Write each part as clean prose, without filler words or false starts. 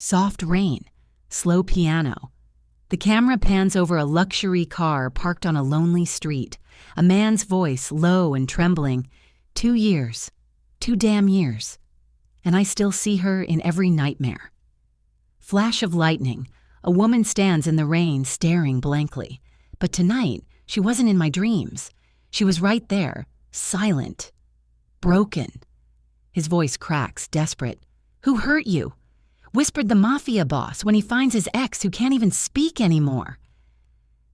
Soft rain, slow piano. The camera pans over a luxury car parked on a lonely street. A man's voice, low and trembling. 2 years. 2 damn years. And I still see her in every nightmare. Flash of lightning. A woman stands in the rain, staring blankly. But tonight, she wasn't in my dreams. She was right there, silent, broken. His voice cracks, desperate. Who hurt you? Whispered the Mafia boss when he finds his ex who can't even speak anymore.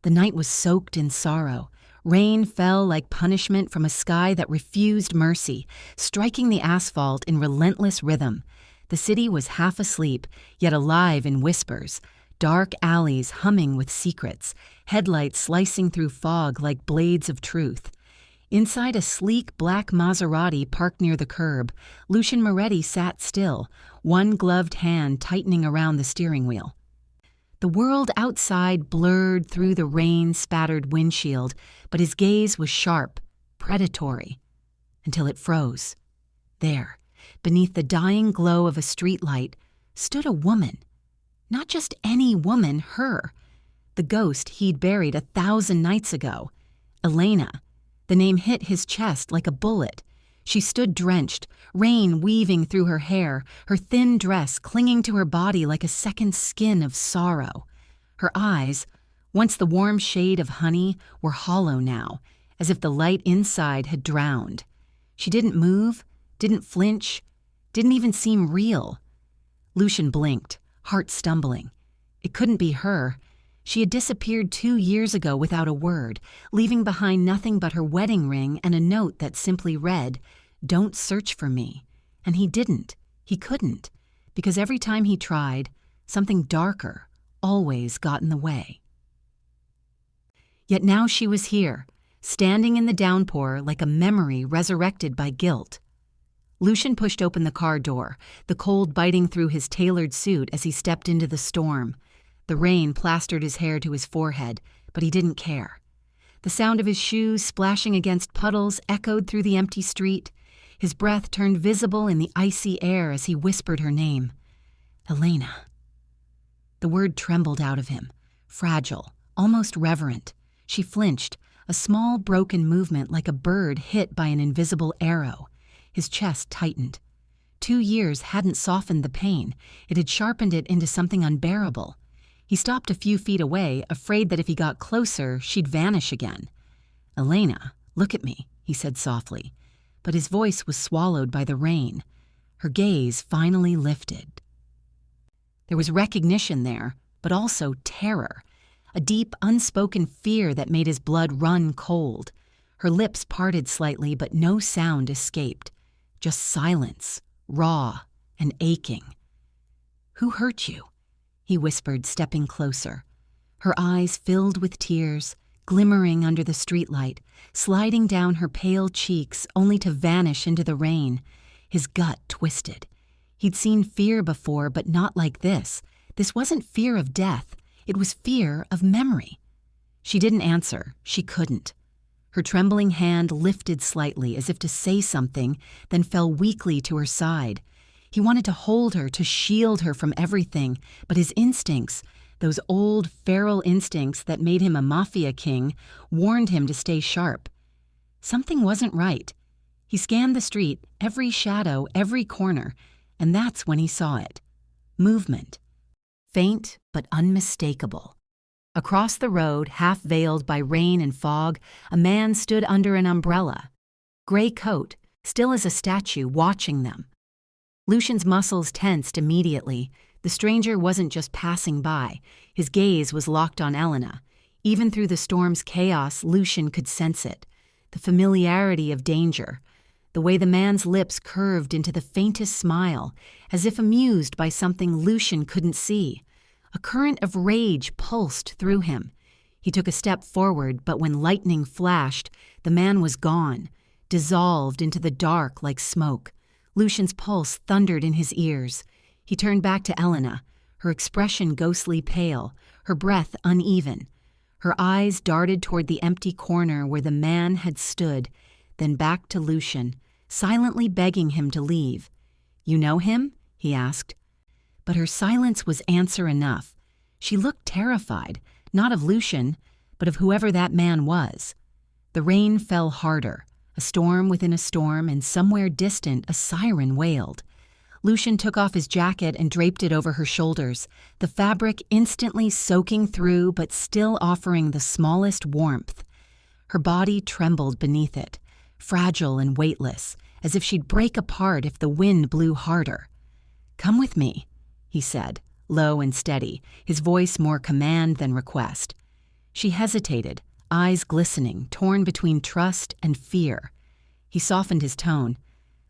The night was soaked in sorrow. Rain fell like punishment from a sky that refused mercy, striking the asphalt in relentless rhythm. The city was half asleep, yet alive in whispers. Dark alleys humming with secrets, headlights slicing through fog like blades of truth. Inside a sleek black Maserati parked near the curb, Lucian Moretti sat still, one gloved hand tightening around the steering wheel. The world outside blurred through the rain-spattered windshield, but his gaze was sharp, predatory, until it froze. There, beneath the dying glow of a streetlight, stood a woman. Not just any woman, her. The ghost he'd buried 1,000 nights ago. Elena. The name hit his chest like a bullet. She stood drenched, rain weaving through her hair, her thin dress clinging to her body like a second skin of sorrow. Her eyes, once the warm shade of honey, were hollow now, as if the light inside had drowned. She didn't move, didn't flinch, didn't even seem real. Lucian blinked, heart stumbling. It couldn't be her. She had disappeared 2 years ago without a word, leaving behind nothing but her wedding ring and a note that simply read, "Don't search for me." And he didn't. He couldn't. Because every time he tried, something darker always got in the way. Yet now she was here, standing in the downpour like a memory resurrected by guilt. Lucian pushed open the car door, the cold biting through his tailored suit as he stepped into the storm. The rain plastered his hair to his forehead, but he didn't care. The sound of his shoes splashing against puddles echoed through the empty street. His breath turned visible in the icy air as he whispered her name. Elena. The word trembled out of him, fragile, almost reverent. She flinched, a small broken movement like a bird hit by an invisible arrow. His chest tightened. 2 years hadn't softened the pain. It had sharpened it into something unbearable. He stopped a few feet away, afraid that if he got closer, she'd vanish again. Elena, look at me, he said softly, but his voice was swallowed by the rain. Her gaze finally lifted. There was recognition there, but also terror, a deep, unspoken fear that made his blood run cold. Her lips parted slightly, but no sound escaped. Just silence, raw and aching. Who hurt you? He whispered, stepping closer. Her eyes filled with tears, glimmering under the streetlight, sliding down her pale cheeks only to vanish into the rain. His gut twisted. He'd seen fear before, but not like this. This wasn't fear of death. It was fear of memory. She didn't answer. She couldn't. Her trembling hand lifted slightly as if to say something, then fell weakly to her side. He wanted to hold her, to shield her from everything, but his instincts, those old feral instincts that made him a Mafia king, warned him to stay sharp. Something wasn't right. He scanned the street, every shadow, every corner, and that's when he saw it. Movement. Faint but unmistakable. Across the road, half veiled by rain and fog, a man stood under an umbrella. Gray coat, still as a statue, watching them. Lucian's muscles tensed immediately. The stranger wasn't just passing by. His gaze was locked on Elena. Even through the storm's chaos, Lucian could sense it. The familiarity of danger. The way the man's lips curved into the faintest smile, as if amused by something Lucian couldn't see. A current of rage pulsed through him. He took a step forward, but when lightning flashed, the man was gone, dissolved into the dark like smoke. Lucian's pulse thundered in his ears. He turned back to Elena, her expression ghostly pale, her breath uneven. Her eyes darted toward the empty corner where the man had stood, then back to Lucian, silently begging him to leave. "You know him?" he asked. But her silence was answer enough. She looked terrified, not of Lucian, but of whoever that man was. The rain fell harder, a storm within a storm, and somewhere distant a siren wailed. Lucian took off his jacket and draped it over her shoulders, the fabric instantly soaking through but still offering the smallest warmth. Her body trembled beneath it, fragile and weightless, as if she'd break apart if the wind blew harder. "Come with me," he said, low and steady, his voice more command than request. She hesitated, eyes glistening, torn between trust and fear. He softened his tone.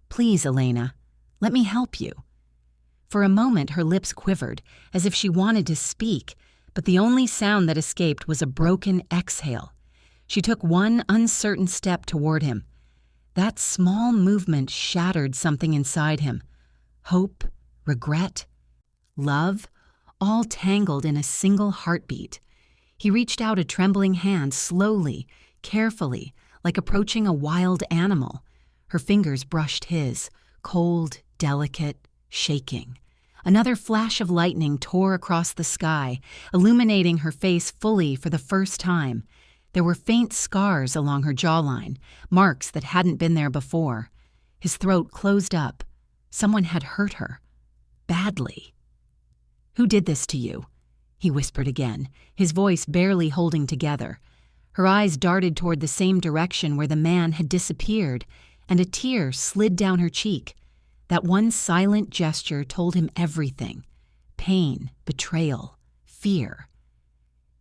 "Please, Elena, let me help you." For a moment her lips quivered, as if she wanted to speak, but the only sound that escaped was a broken exhale. She took one uncertain step toward him. That small movement shattered something inside him. Hope, regret, love, all tangled in a single heartbeat. He reached out a trembling hand slowly, carefully, like approaching a wild animal. Her fingers brushed his, cold, delicate, shaking. Another flash of lightning tore across the sky, illuminating her face fully for the first time. There were faint scars along her jawline, marks that hadn't been there before. His throat closed up. Someone had hurt her. Badly. "Who did this to you?" he whispered again, his voice barely holding together. Her eyes darted toward the same direction where the man had disappeared, and a tear slid down her cheek. That one silent gesture told him everything. Pain, betrayal, fear.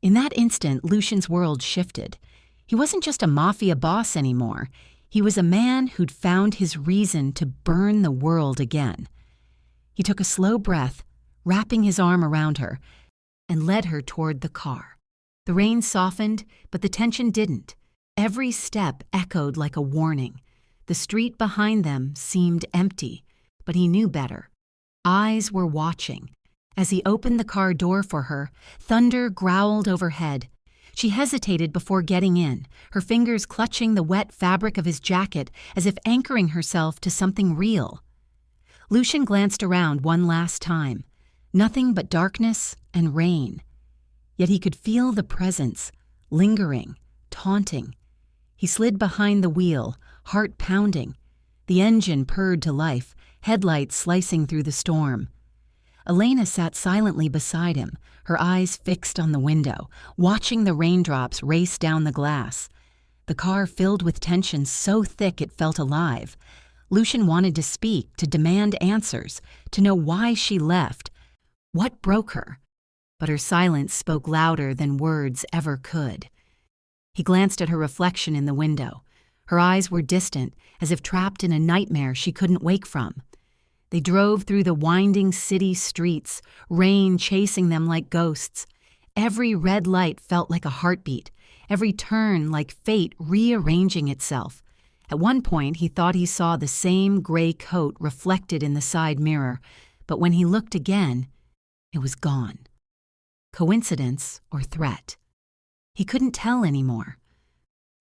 In that instant, Lucian's world shifted. He wasn't just a mafia boss anymore. He was a man who'd found his reason to burn the world again. He took a slow breath, wrapping his arm around her, and led her toward the car. The rain softened, but the tension didn't. Every step echoed like a warning. The street behind them seemed empty, but he knew better. Eyes were watching. As he opened the car door for her, thunder growled overhead. She hesitated before getting in, her fingers clutching the wet fabric of his jacket as if anchoring herself to something real. Lucian glanced around one last time. Nothing but darkness and rain. Yet he could feel the presence, lingering, taunting. He slid behind the wheel, heart pounding. The engine purred to life, headlights slicing through the storm. Elena sat silently beside him, her eyes fixed on the window, watching the raindrops race down the glass. The car filled with tension so thick it felt alive. Lucian wanted to speak, to demand answers, to know why she left. What broke her? But her silence spoke louder than words ever could. He glanced at her reflection in the window. Her eyes were distant, as if trapped in a nightmare she couldn't wake from. They drove through the winding city streets, rain chasing them like ghosts. Every red light felt like a heartbeat, every turn like fate rearranging itself. At one point, he thought he saw the same gray coat reflected in the side mirror, but when he looked again, it was gone. Coincidence or threat? He couldn't tell anymore.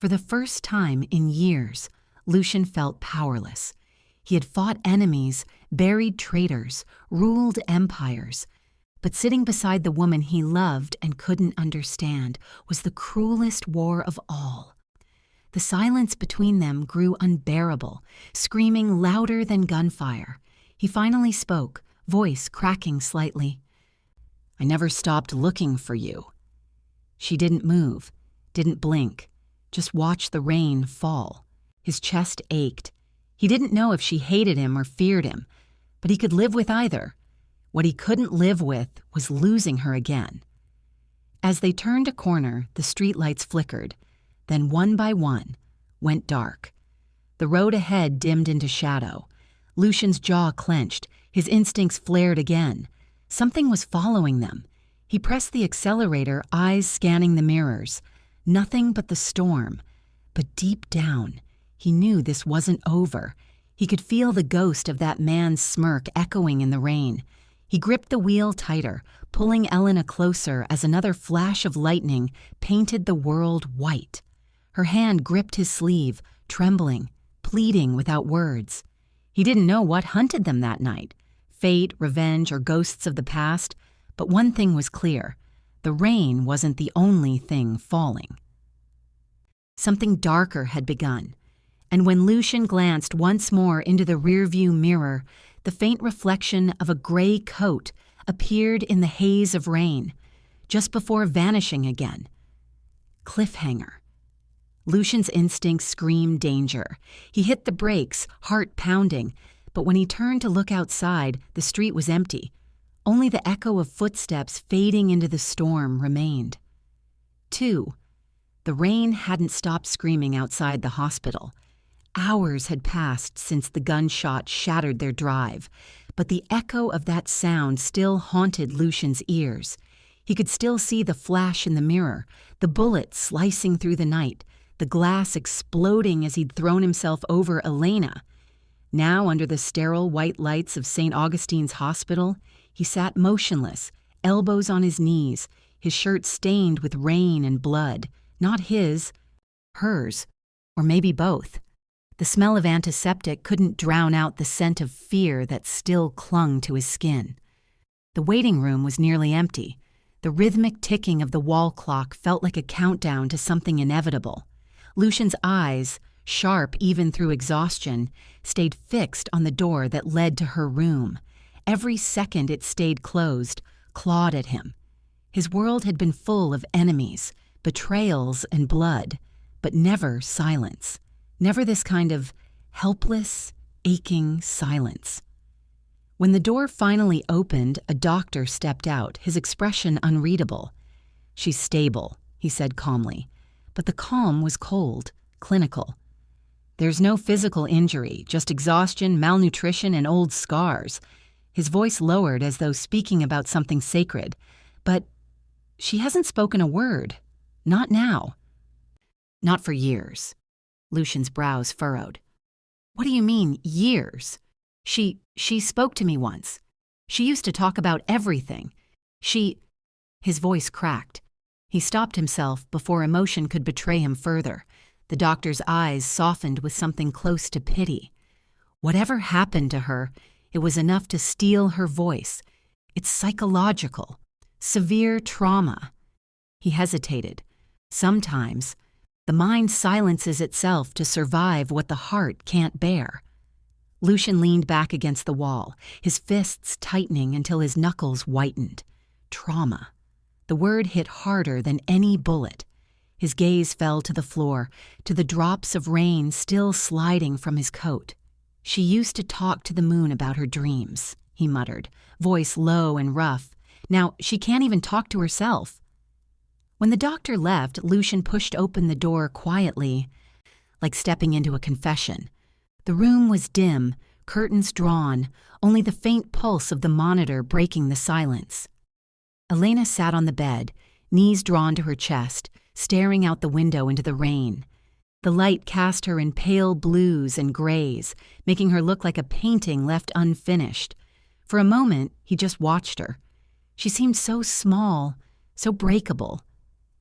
For the first time in years, Lucian felt powerless. He had fought enemies, buried traitors, ruled empires. But sitting beside the woman he loved and couldn't understand was the cruelest war of all. The silence between them grew unbearable, screaming louder than gunfire. He finally spoke, voice cracking slightly. "I never stopped looking for you." She didn't move, didn't blink, just watched the rain fall. His chest ached. He didn't know if she hated him or feared him, but he could live with either. What he couldn't live with was losing her again. As they turned a corner, the streetlights flickered, then one by one, went dark. The road ahead dimmed into shadow. Lucian's jaw clenched, his instincts flared again. Something was following them. He pressed the accelerator, eyes scanning the mirrors. Nothing but the storm. But deep down, he knew this wasn't over. He could feel the ghost of that man's smirk echoing in the rain. He gripped the wheel tighter, pulling Elena closer as another flash of lightning painted the world white. Her hand gripped his sleeve, trembling, pleading without words. He didn't know what hunted them that night. fate, revenge, or ghosts of the past, but one thing was clear. The rain wasn't the only thing falling. Something darker had begun, and when Lucian glanced once more into the rearview mirror, the faint reflection of a gray coat appeared in the haze of rain, just before vanishing again. Cliffhanger. Lucian's instincts screamed danger. He hit the brakes, heart pounding, but when he turned to look outside, the street was empty. Only the echo of footsteps fading into the storm remained. 2. The rain hadn't stopped screaming outside the hospital. Hours had passed since the gunshot shattered their drive, but the echo of that sound still haunted Lucian's ears. He could still see the flash in the mirror, the bullet slicing through the night, the glass exploding as he'd thrown himself over Elena. Now, under the sterile white lights of St. Augustine's Hospital, he sat motionless, elbows on his knees, his shirt stained with rain and blood. Not his, hers, or maybe both. The smell of antiseptic couldn't drown out the scent of fear that still clung to his skin. The waiting room was nearly empty. The rhythmic ticking of the wall clock felt like a countdown to something inevitable. Lucian's eyes, sharp even through exhaustion, stayed fixed on the door that led to her room. Every second it stayed closed, clawed at him. His world had been full of enemies, betrayals, and blood, but never silence. Never this kind of helpless, aching silence. When the door finally opened, a doctor stepped out, his expression unreadable. "She's stable," he said calmly, but the calm was cold, clinical. "There's no physical injury, just exhaustion, malnutrition, and old scars." His voice lowered as though speaking about something sacred. "But she hasn't spoken a word. Not now." "Not for years." Lucian's brows furrowed. "What do you mean, years? She spoke to me once. She used to talk about everything. His voice cracked. He stopped himself before emotion could betray him further. The doctor's eyes softened with something close to pity. Whatever happened to her, it was enough to steal her voice. It's psychological. Severe trauma. He hesitated. Sometimes, the mind silences itself to survive what the heart can't bear. Lucian leaned back against the wall, his fists tightening until his knuckles whitened. Trauma. The word hit harder than any bullet. His gaze fell to the floor, to the drops of rain still sliding from his coat. "She used to talk to the moon about her dreams," he muttered, voice low and rough. "Now she can't even talk to herself." When the doctor left, Lucian pushed open the door quietly, like stepping into a confession. The room was dim, curtains drawn, only the faint pulse of the monitor breaking the silence. Elena sat on the bed, knees drawn to her chest, staring out the window into the rain. The light cast her in pale blues and grays, making her look like a painting left unfinished. For a moment, he just watched her. She seemed so small, so breakable.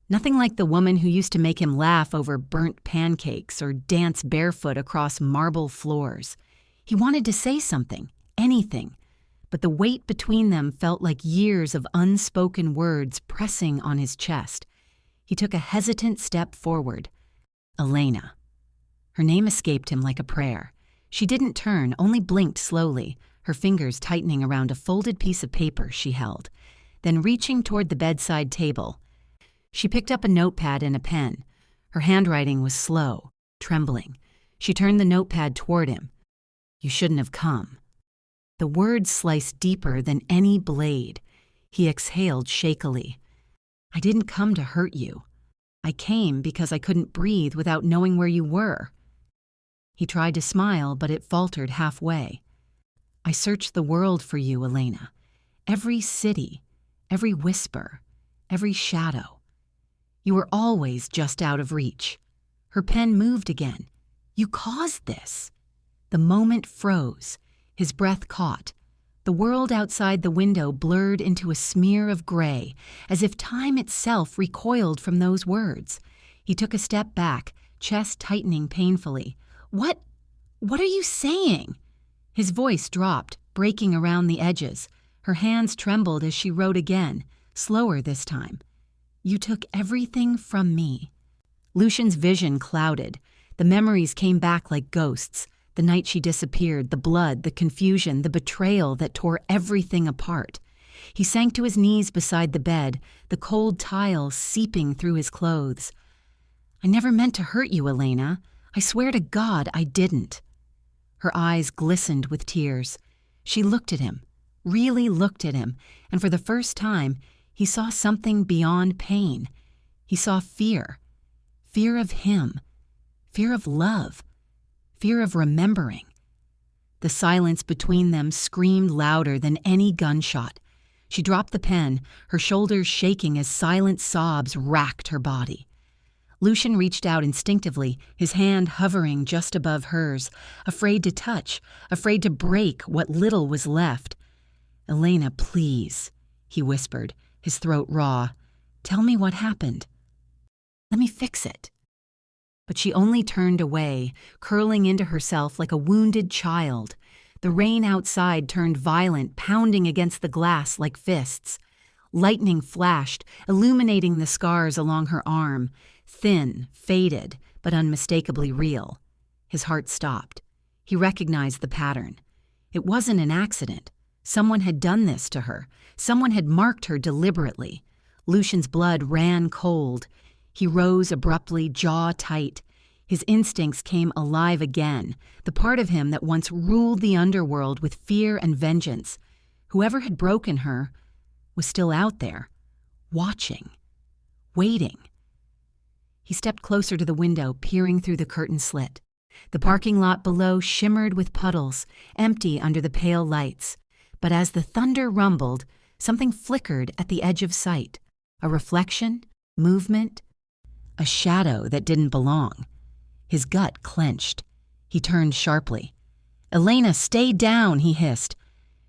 Nothing like the woman who used to make him laugh over burnt pancakes or dance barefoot across marble floors. He wanted to say something, anything, but the weight between them felt like years of unspoken words pressing on his chest. He took a hesitant step forward. Elena. Her name escaped him like a prayer. She didn't turn, only blinked slowly, her fingers tightening around a folded piece of paper she held. Then reaching toward the bedside table, she picked up a notepad and a pen. Her handwriting was slow, trembling. She turned the notepad toward him. "You shouldn't have come." The words sliced deeper than any blade. He exhaled shakily. "I didn't come to hurt you. I came because I couldn't breathe without knowing where you were." He tried to smile, but it faltered halfway. "I searched the world for you, Elena. Every city, every whisper, every shadow. You were always just out of reach." Her pen moved again. "You caused this." The moment froze. His breath caught. The world outside the window blurred into a smear of gray, as if time itself recoiled from those words. He took a step back, chest tightening painfully. What are you saying?" His voice dropped. breaking around the edges. Her hands trembled as she wrote again, slower this time. "You took everything from me." Lucian's vision clouded. The memories came back like ghosts. The night she disappeared, the blood, the confusion, the betrayal that tore everything apart. He sank to his knees beside the bed, the cold tile seeping through his clothes. "I never meant to hurt you, Elena. I swear to God I didn't." Her eyes glistened with tears. She looked at him, really looked at him, and for the first time, he saw something beyond pain. He saw fear. Fear of him. Fear of love. Fear of remembering. The silence between them screamed louder than any gunshot. She dropped the pen, her shoulders shaking as silent sobs racked her body. Lucian reached out instinctively, his hand hovering just above hers, afraid to touch, afraid to break what little was left. "Elena, please," he whispered, his throat raw. "Tell me what happened. Let me fix it." But she only turned away, curling into herself like a wounded child. The rain outside turned violent, pounding against the glass like fists. Lightning flashed, illuminating the scars along her arm, thin, faded, but unmistakably real. His heart stopped. He recognized the pattern. It wasn't an accident. Someone had done this to her. Someone had marked her deliberately. Lucian's blood ran cold. He rose abruptly, jaw tight. His instincts came alive again, the part of him that once ruled the underworld with fear and vengeance. Whoever had broken her was still out there, watching, waiting. He stepped closer to the window, peering through the curtain slit. The parking lot below shimmered with puddles, empty under the pale lights. But as the thunder rumbled, something flickered at the edge of sight. A reflection, movement, a shadow that didn't belong. His gut clenched. He turned sharply. "Elena, stay down," he hissed.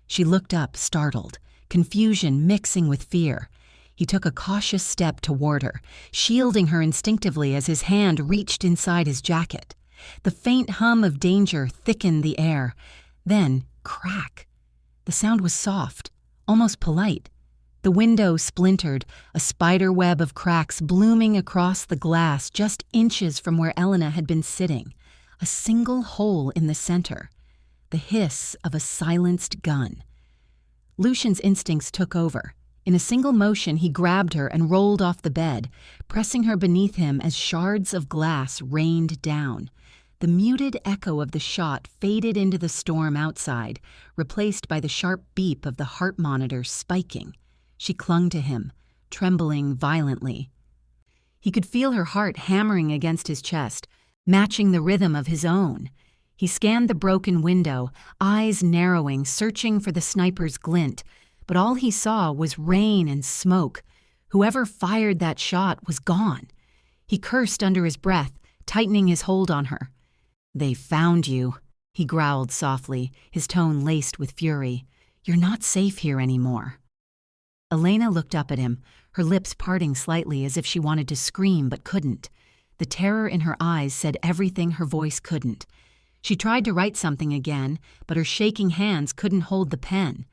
She looked up, startled, confusion mixing with fear. He took a cautious step toward her, shielding her instinctively as his hand reached inside his jacket. The faint hum of danger thickened the air. Then, crack. The sound was soft, almost polite. The window splintered, a spider web of cracks blooming across the glass just inches from where Elena had been sitting. A single hole in the center. The hiss of a silenced gun. Lucian's instincts took over. In a single motion, he grabbed her and rolled off the bed, pressing her beneath him as shards of glass rained down. The muted echo of the shot faded into the storm outside, replaced by the sharp beep of the heart monitor spiking. She clung to him, trembling violently. He could feel her heart hammering against his chest, matching the rhythm of his own. He scanned the broken window, eyes narrowing, searching for the sniper's glint, but all he saw was rain and smoke. Whoever fired that shot was gone. He cursed under his breath, tightening his hold on her. "They found you," he growled softly, his tone laced with fury. "You're not safe here anymore." Elena looked up at him, her lips parting slightly as if she wanted to scream but couldn't. The terror in her eyes said everything her voice couldn't. She tried to write something again, but her shaking hands couldn't hold the pen.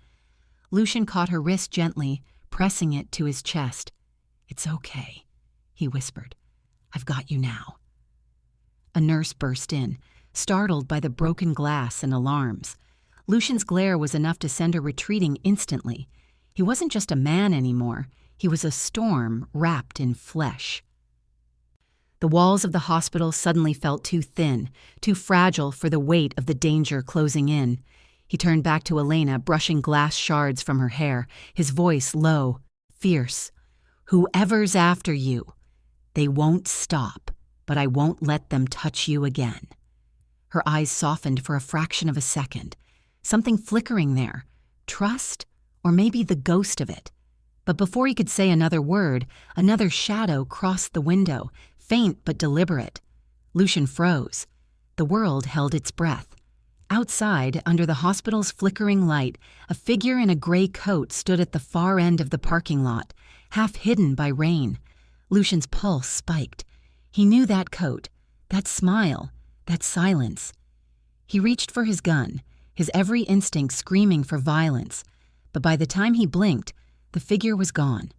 Lucian caught her wrist gently, pressing it to his chest. "It's okay," he whispered. "I've got you now." A nurse burst in, startled by the broken glass and alarms. Lucian's glare was enough to send her retreating instantly. He wasn't just a man anymore. He was a storm wrapped in flesh. The walls of the hospital suddenly felt too thin, too fragile for the weight of the danger closing in. He turned back to Elena, brushing glass shards from her hair, his voice low, fierce. "Whoever's after you, they won't stop, but I won't let them touch you again." Her eyes softened for a fraction of a second. Something flickering there. Trust? Or maybe the ghost of it. But before he could say another word, another shadow crossed the window, faint but deliberate. Lucian froze. The world held its breath. Outside, under the hospital's flickering light, a figure in a gray coat stood at the far end of the parking lot, half hidden by rain. Lucian's pulse spiked. He knew that coat, that smile, that silence. He reached for his gun, his every instinct screaming for violence, but by the time he blinked, the figure was gone.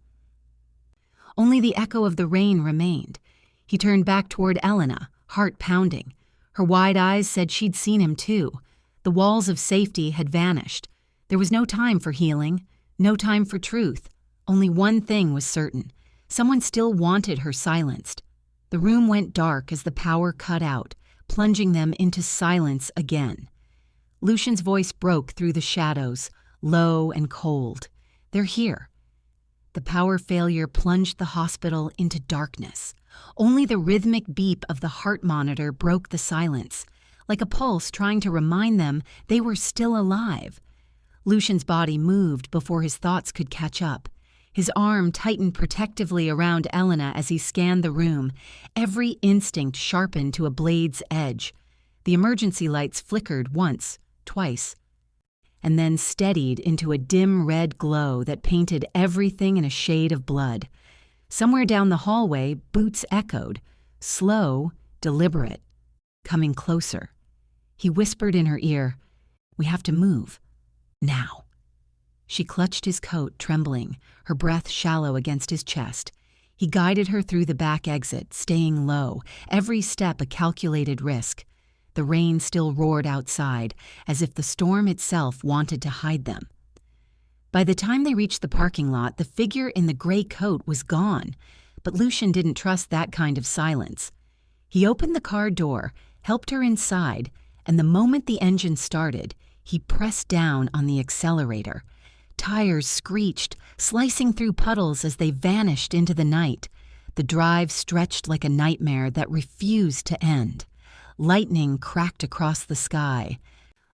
Only the echo of the rain remained. He turned back toward Elena, heart pounding. Her wide eyes said she'd seen him too. The walls of safety had vanished. There was no time for healing, no time for truth. Only one thing was certain. Someone still wanted her silenced. The room went dark as the power cut out, plunging them into silence again. Lucian's voice broke through the shadows, low and cold. "They're here." The power failure plunged the hospital into darkness. Only the rhythmic beep of the heart monitor broke the silence, like a pulse trying to remind them they were still alive. Lucian's body moved before his thoughts could catch up. His arm tightened protectively around Elena as he scanned the room, every instinct sharpened to a blade's edge. The emergency lights flickered once, twice, and then steadied into a dim red glow that painted everything in a shade of blood. Somewhere down the hallway, boots echoed, slow, deliberate, coming closer. He whispered in her ear, "We have to move. Now." She clutched his coat, trembling, her breath shallow against his chest. He guided her through the back exit, staying low, every step a calculated risk. The rain still roared outside, as if the storm itself wanted to hide them. By the time they reached the parking lot, the figure in the gray coat was gone, but Lucian didn't trust that kind of silence. He opened the car door, helped her inside, and the moment the engine started, he pressed down on the accelerator. Tires screeched, slicing through puddles as they vanished into the night. The drive stretched like a nightmare that refused to end. Lightning cracked across the sky,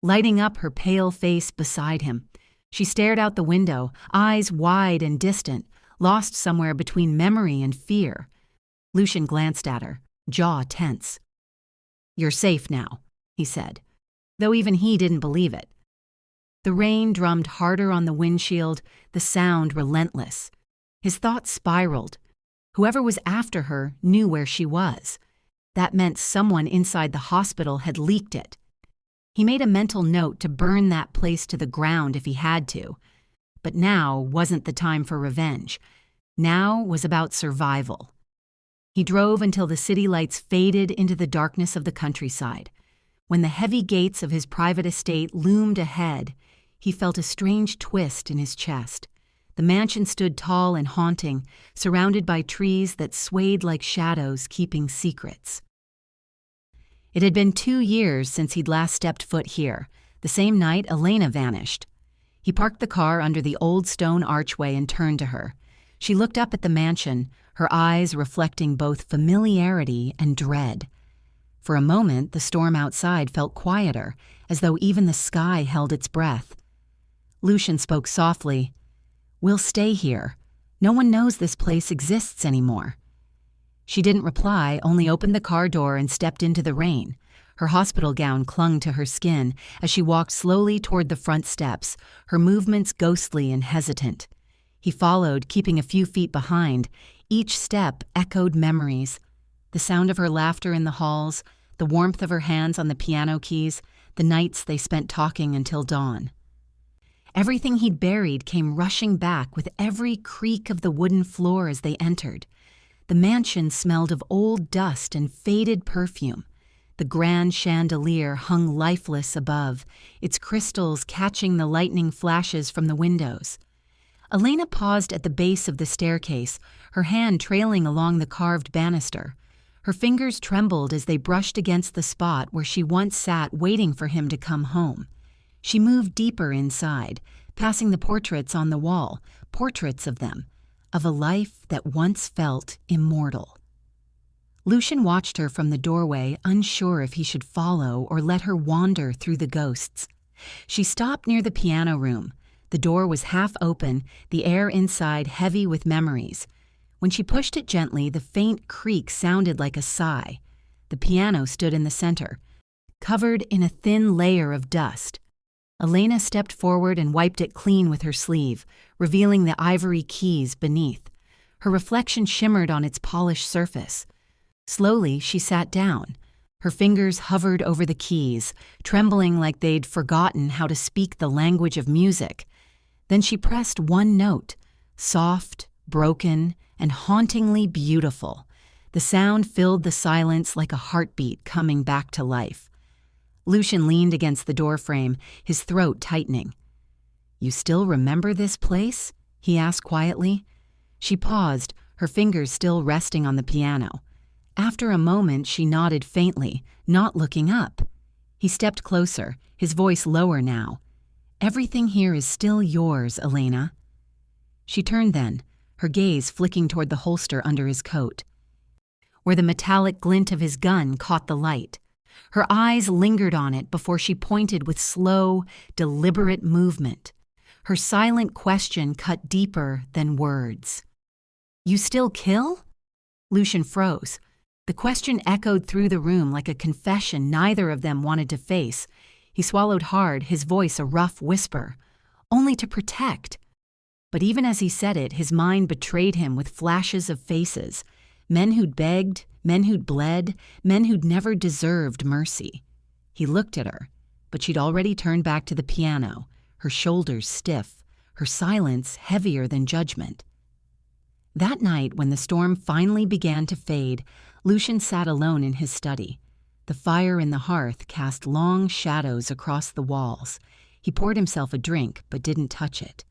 lighting up her pale face beside him. She stared out the window, eyes wide and distant, lost somewhere between memory and fear. Lucian glanced at her, jaw tense. "You're safe now," he said, though even he didn't believe it. The rain drummed harder on the windshield, the sound relentless. His thoughts spiraled. Whoever was after her knew where she was. That meant someone inside the hospital had leaked it. He made a mental note to burn that place to the ground if he had to. But now wasn't the time for revenge. Now was about survival. He drove until the city lights faded into the darkness of the countryside. When the heavy gates of his private estate loomed ahead, he felt a strange twist in his chest. The mansion stood tall and haunting, surrounded by trees that swayed like shadows, keeping secrets. It had been 2 years since he'd last stepped foot here. The same night, Elena vanished. He parked the car under the old stone archway and turned to her. She looked up at the mansion, her eyes reflecting both familiarity and dread. For a moment, the storm outside felt quieter, as though even the sky held its breath. Lucian spoke softly. "We'll stay here. No one knows this place exists anymore." She didn't reply, only opened the car door and stepped into the rain. Her hospital gown clung to her skin as she walked slowly toward the front steps, her movements ghostly and hesitant. He followed, keeping a few feet behind. Each step echoed memories. The sound of her laughter in the halls, the warmth of her hands on the piano keys, the nights they spent talking until dawn. Everything he'd buried came rushing back with every creak of the wooden floor as they entered. The mansion smelled of old dust and faded perfume. The grand chandelier hung lifeless above, its crystals catching the lightning flashes from the windows. Elena paused at the base of the staircase, her hand trailing along the carved banister. Her fingers trembled as they brushed against the spot where she once sat waiting for him to come home. She moved deeper inside, passing the portraits on the wall, portraits of them, of a life that once felt immortal. Lucian watched her from the doorway, unsure if he should follow or let her wander through the ghosts. She stopped near the piano room. The door was half open, the air inside heavy with memories. When she pushed it gently, the faint creak sounded like a sigh. The piano stood in the center, covered in a thin layer of dust. Elena stepped forward and wiped it clean with her sleeve, revealing the ivory keys beneath. Her reflection shimmered on its polished surface. Slowly, she sat down. Her fingers hovered over the keys, trembling like they'd forgotten how to speak the language of music. Then she pressed one note, soft, broken, and hauntingly beautiful. The sound filled the silence like a heartbeat coming back to life. Lucian leaned against the doorframe, his throat tightening. "You still remember this place?" he asked quietly. She paused, her fingers still resting on the piano. After a moment, she nodded faintly, not looking up. He stepped closer, his voice lower now. "Everything here is still yours, Elena." She turned then, her gaze flicking toward the holster under his coat, where the metallic glint of his gun caught the light. Her eyes lingered on it before she pointed with slow, deliberate movement. Her silent question cut deeper than words. "You still kill?" Lucian froze. The question echoed through the room like a confession neither of them wanted to face. He swallowed hard, his voice a rough whisper. "Only to protect." But even as he said it, his mind betrayed him with flashes of faces. Men who'd begged, men who'd bled, men who'd never deserved mercy. He looked at her, but she'd already turned back to the piano, her shoulders stiff, her silence heavier than judgment. That night, when the storm finally began to fade, Lucian sat alone in his study. The fire in the hearth cast long shadows across the walls. He poured himself a drink, but didn't touch it.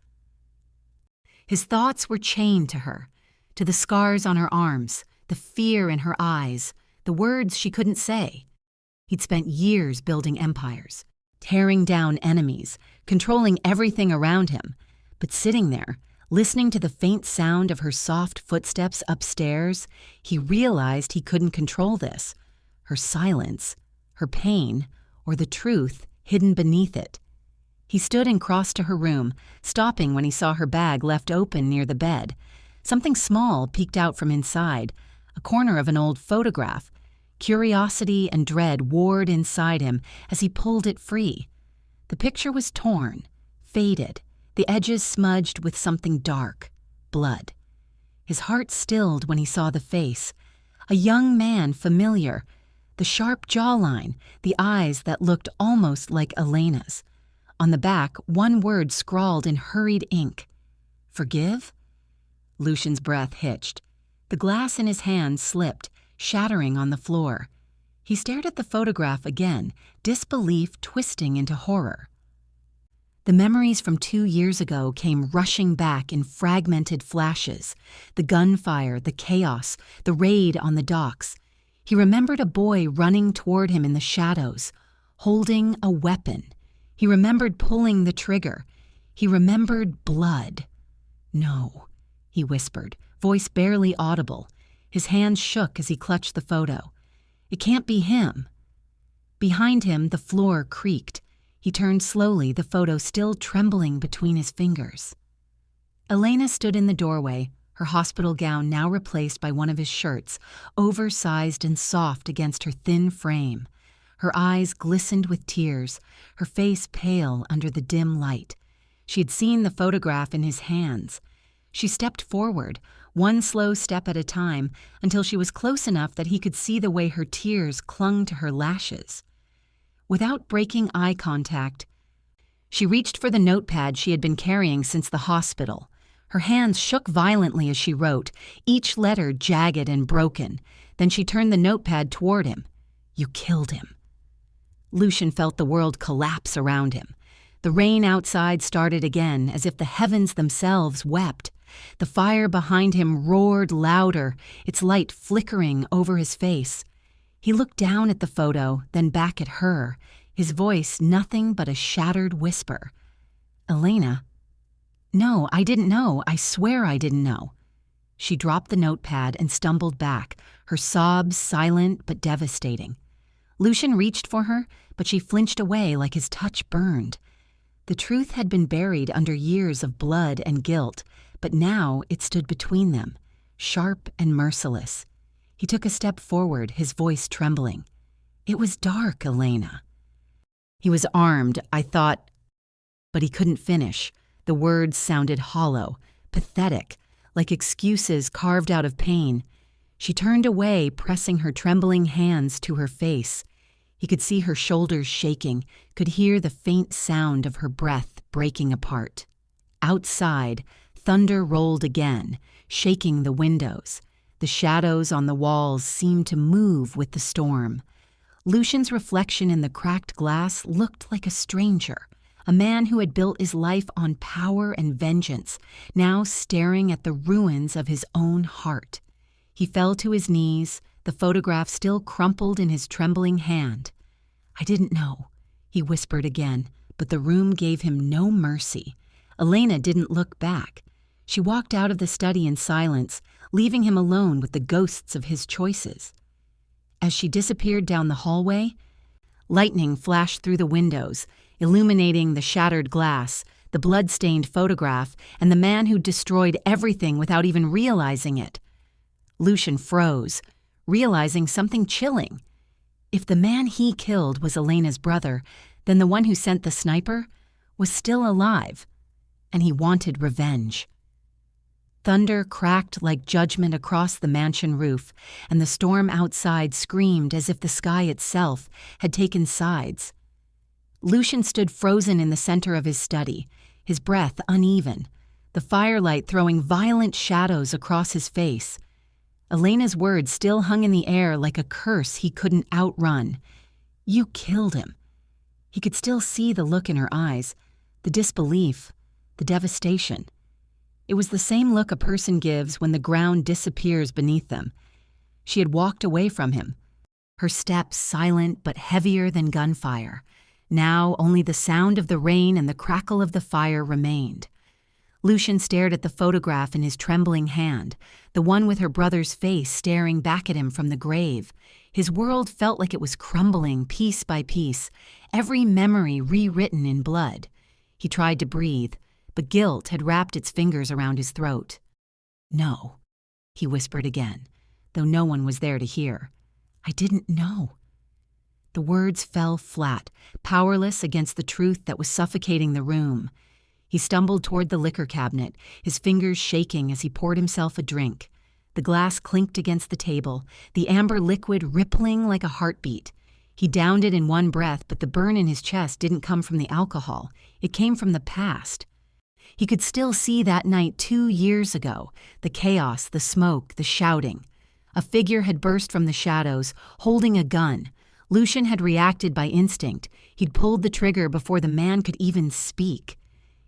His thoughts were chained to her, to the scars on her arms, the fear in her eyes, the words she couldn't say. He'd spent years building empires, tearing down enemies, controlling everything around him. But sitting there, listening to the faint sound of her soft footsteps upstairs, he realized he couldn't control this. Her silence, her pain, or the truth hidden beneath it. He stood and crossed to her room, stopping when he saw her bag left open near the bed. Something small peeked out from inside, a corner of an old photograph. Curiosity and dread warred inside him as he pulled it free. The picture was torn, faded, the edges smudged with something dark, blood. His heart stilled when he saw the face. A young man familiar, the sharp jawline, the eyes that looked almost like Elena's. On the back, one word scrawled in hurried ink. "Forgive?" Lucian's breath hitched. The glass in his hand slipped, shattering on the floor. He stared at the photograph again, disbelief twisting into horror. The memories from 2 years ago came rushing back in fragmented flashes. The gunfire, the chaos, the raid on the docks. He remembered a boy running toward him in the shadows, holding a weapon. He remembered pulling the trigger. He remembered blood. "No," he whispered, voice barely audible. His hands shook as he clutched the photo. "It can't be him." Behind him, the floor creaked. He turned slowly, the photo still trembling between his fingers. Elena stood in the doorway, her hospital gown now replaced by one of his shirts, oversized and soft against her thin frame. Her eyes glistened with tears, her face pale under the dim light. She had seen the photograph in his hands. She stepped forward, one slow step at a time, until she was close enough that he could see the way her tears clung to her lashes. Without breaking eye contact, she reached for the notepad she had been carrying since the hospital. Her hands shook violently as she wrote, each letter jagged and broken. Then she turned the notepad toward him. "You killed him." Lucian felt the world collapse around him. The rain outside started again, as if the heavens themselves wept. The fire behind him roared louder, its light flickering over his face. He looked down at the photo, then back at her, his voice nothing but a shattered whisper. "Elena?" "No, I didn't know. I swear I didn't know." She dropped the notepad and stumbled back, her sobs silent but devastating. Lucian reached for her, but she flinched away like his touch burned. The truth had been buried under years of blood and guilt, but now it stood between them, sharp and merciless. He took a step forward, his voice trembling. "It was dark, Elena." He was armed, I thought, but he couldn't finish. The words sounded hollow, pathetic, like excuses carved out of pain. She turned away, pressing her trembling hands to her face. He could see her shoulders shaking, could hear the faint sound of her breath breaking apart. Outside, thunder rolled again, shaking the windows. The shadows on the walls seemed to move with the storm. Lucian's reflection in the cracked glass looked like a stranger, a man who had built his life on power and vengeance, now staring at the ruins of his own heart. He fell to his knees, the photograph still crumpled in his trembling hand. "I didn't know," he whispered again, but the room gave him no mercy. Elena didn't look back. She walked out of the study in silence, leaving him alone with the ghosts of his choices. As she disappeared down the hallway, lightning flashed through the windows, illuminating the shattered glass, the blood-stained photograph, and the man who destroyed everything without even realizing it. Lucian froze, realizing something chilling. If the man he killed was Elena's brother, then the one who sent the sniper was still alive, and he wanted revenge. Thunder cracked like judgment across the mansion roof, and the storm outside screamed as if the sky itself had taken sides. Lucian stood frozen in the center of his study, his breath uneven, the firelight throwing violent shadows across his face. Elena's words still hung in the air like a curse he couldn't outrun. "You killed him." He could still see the look in her eyes, the disbelief, the devastation. It was the same look a person gives when the ground disappears beneath them. She had walked away from him, her steps silent but heavier than gunfire. Now only the sound of the rain and the crackle of the fire remained. Lucian stared at the photograph in his trembling hand, the one with her brother's face staring back at him from the grave. His world felt like it was crumbling piece by piece, every memory rewritten in blood. He tried to breathe, but guilt had wrapped its fingers around his throat. "No," he whispered again, though no one was there to hear. "I didn't know." The words fell flat, powerless against the truth that was suffocating the room. He stumbled toward the liquor cabinet, his fingers shaking as he poured himself a drink. The glass clinked against the table, the amber liquid rippling like a heartbeat. He downed it in one breath, but the burn in his chest didn't come from the alcohol. It came from the past. He could still see that night 2 years ago, the chaos, the smoke, the shouting. A figure had burst from the shadows, holding a gun. Lucian had reacted by instinct. He'd pulled the trigger before the man could even speak.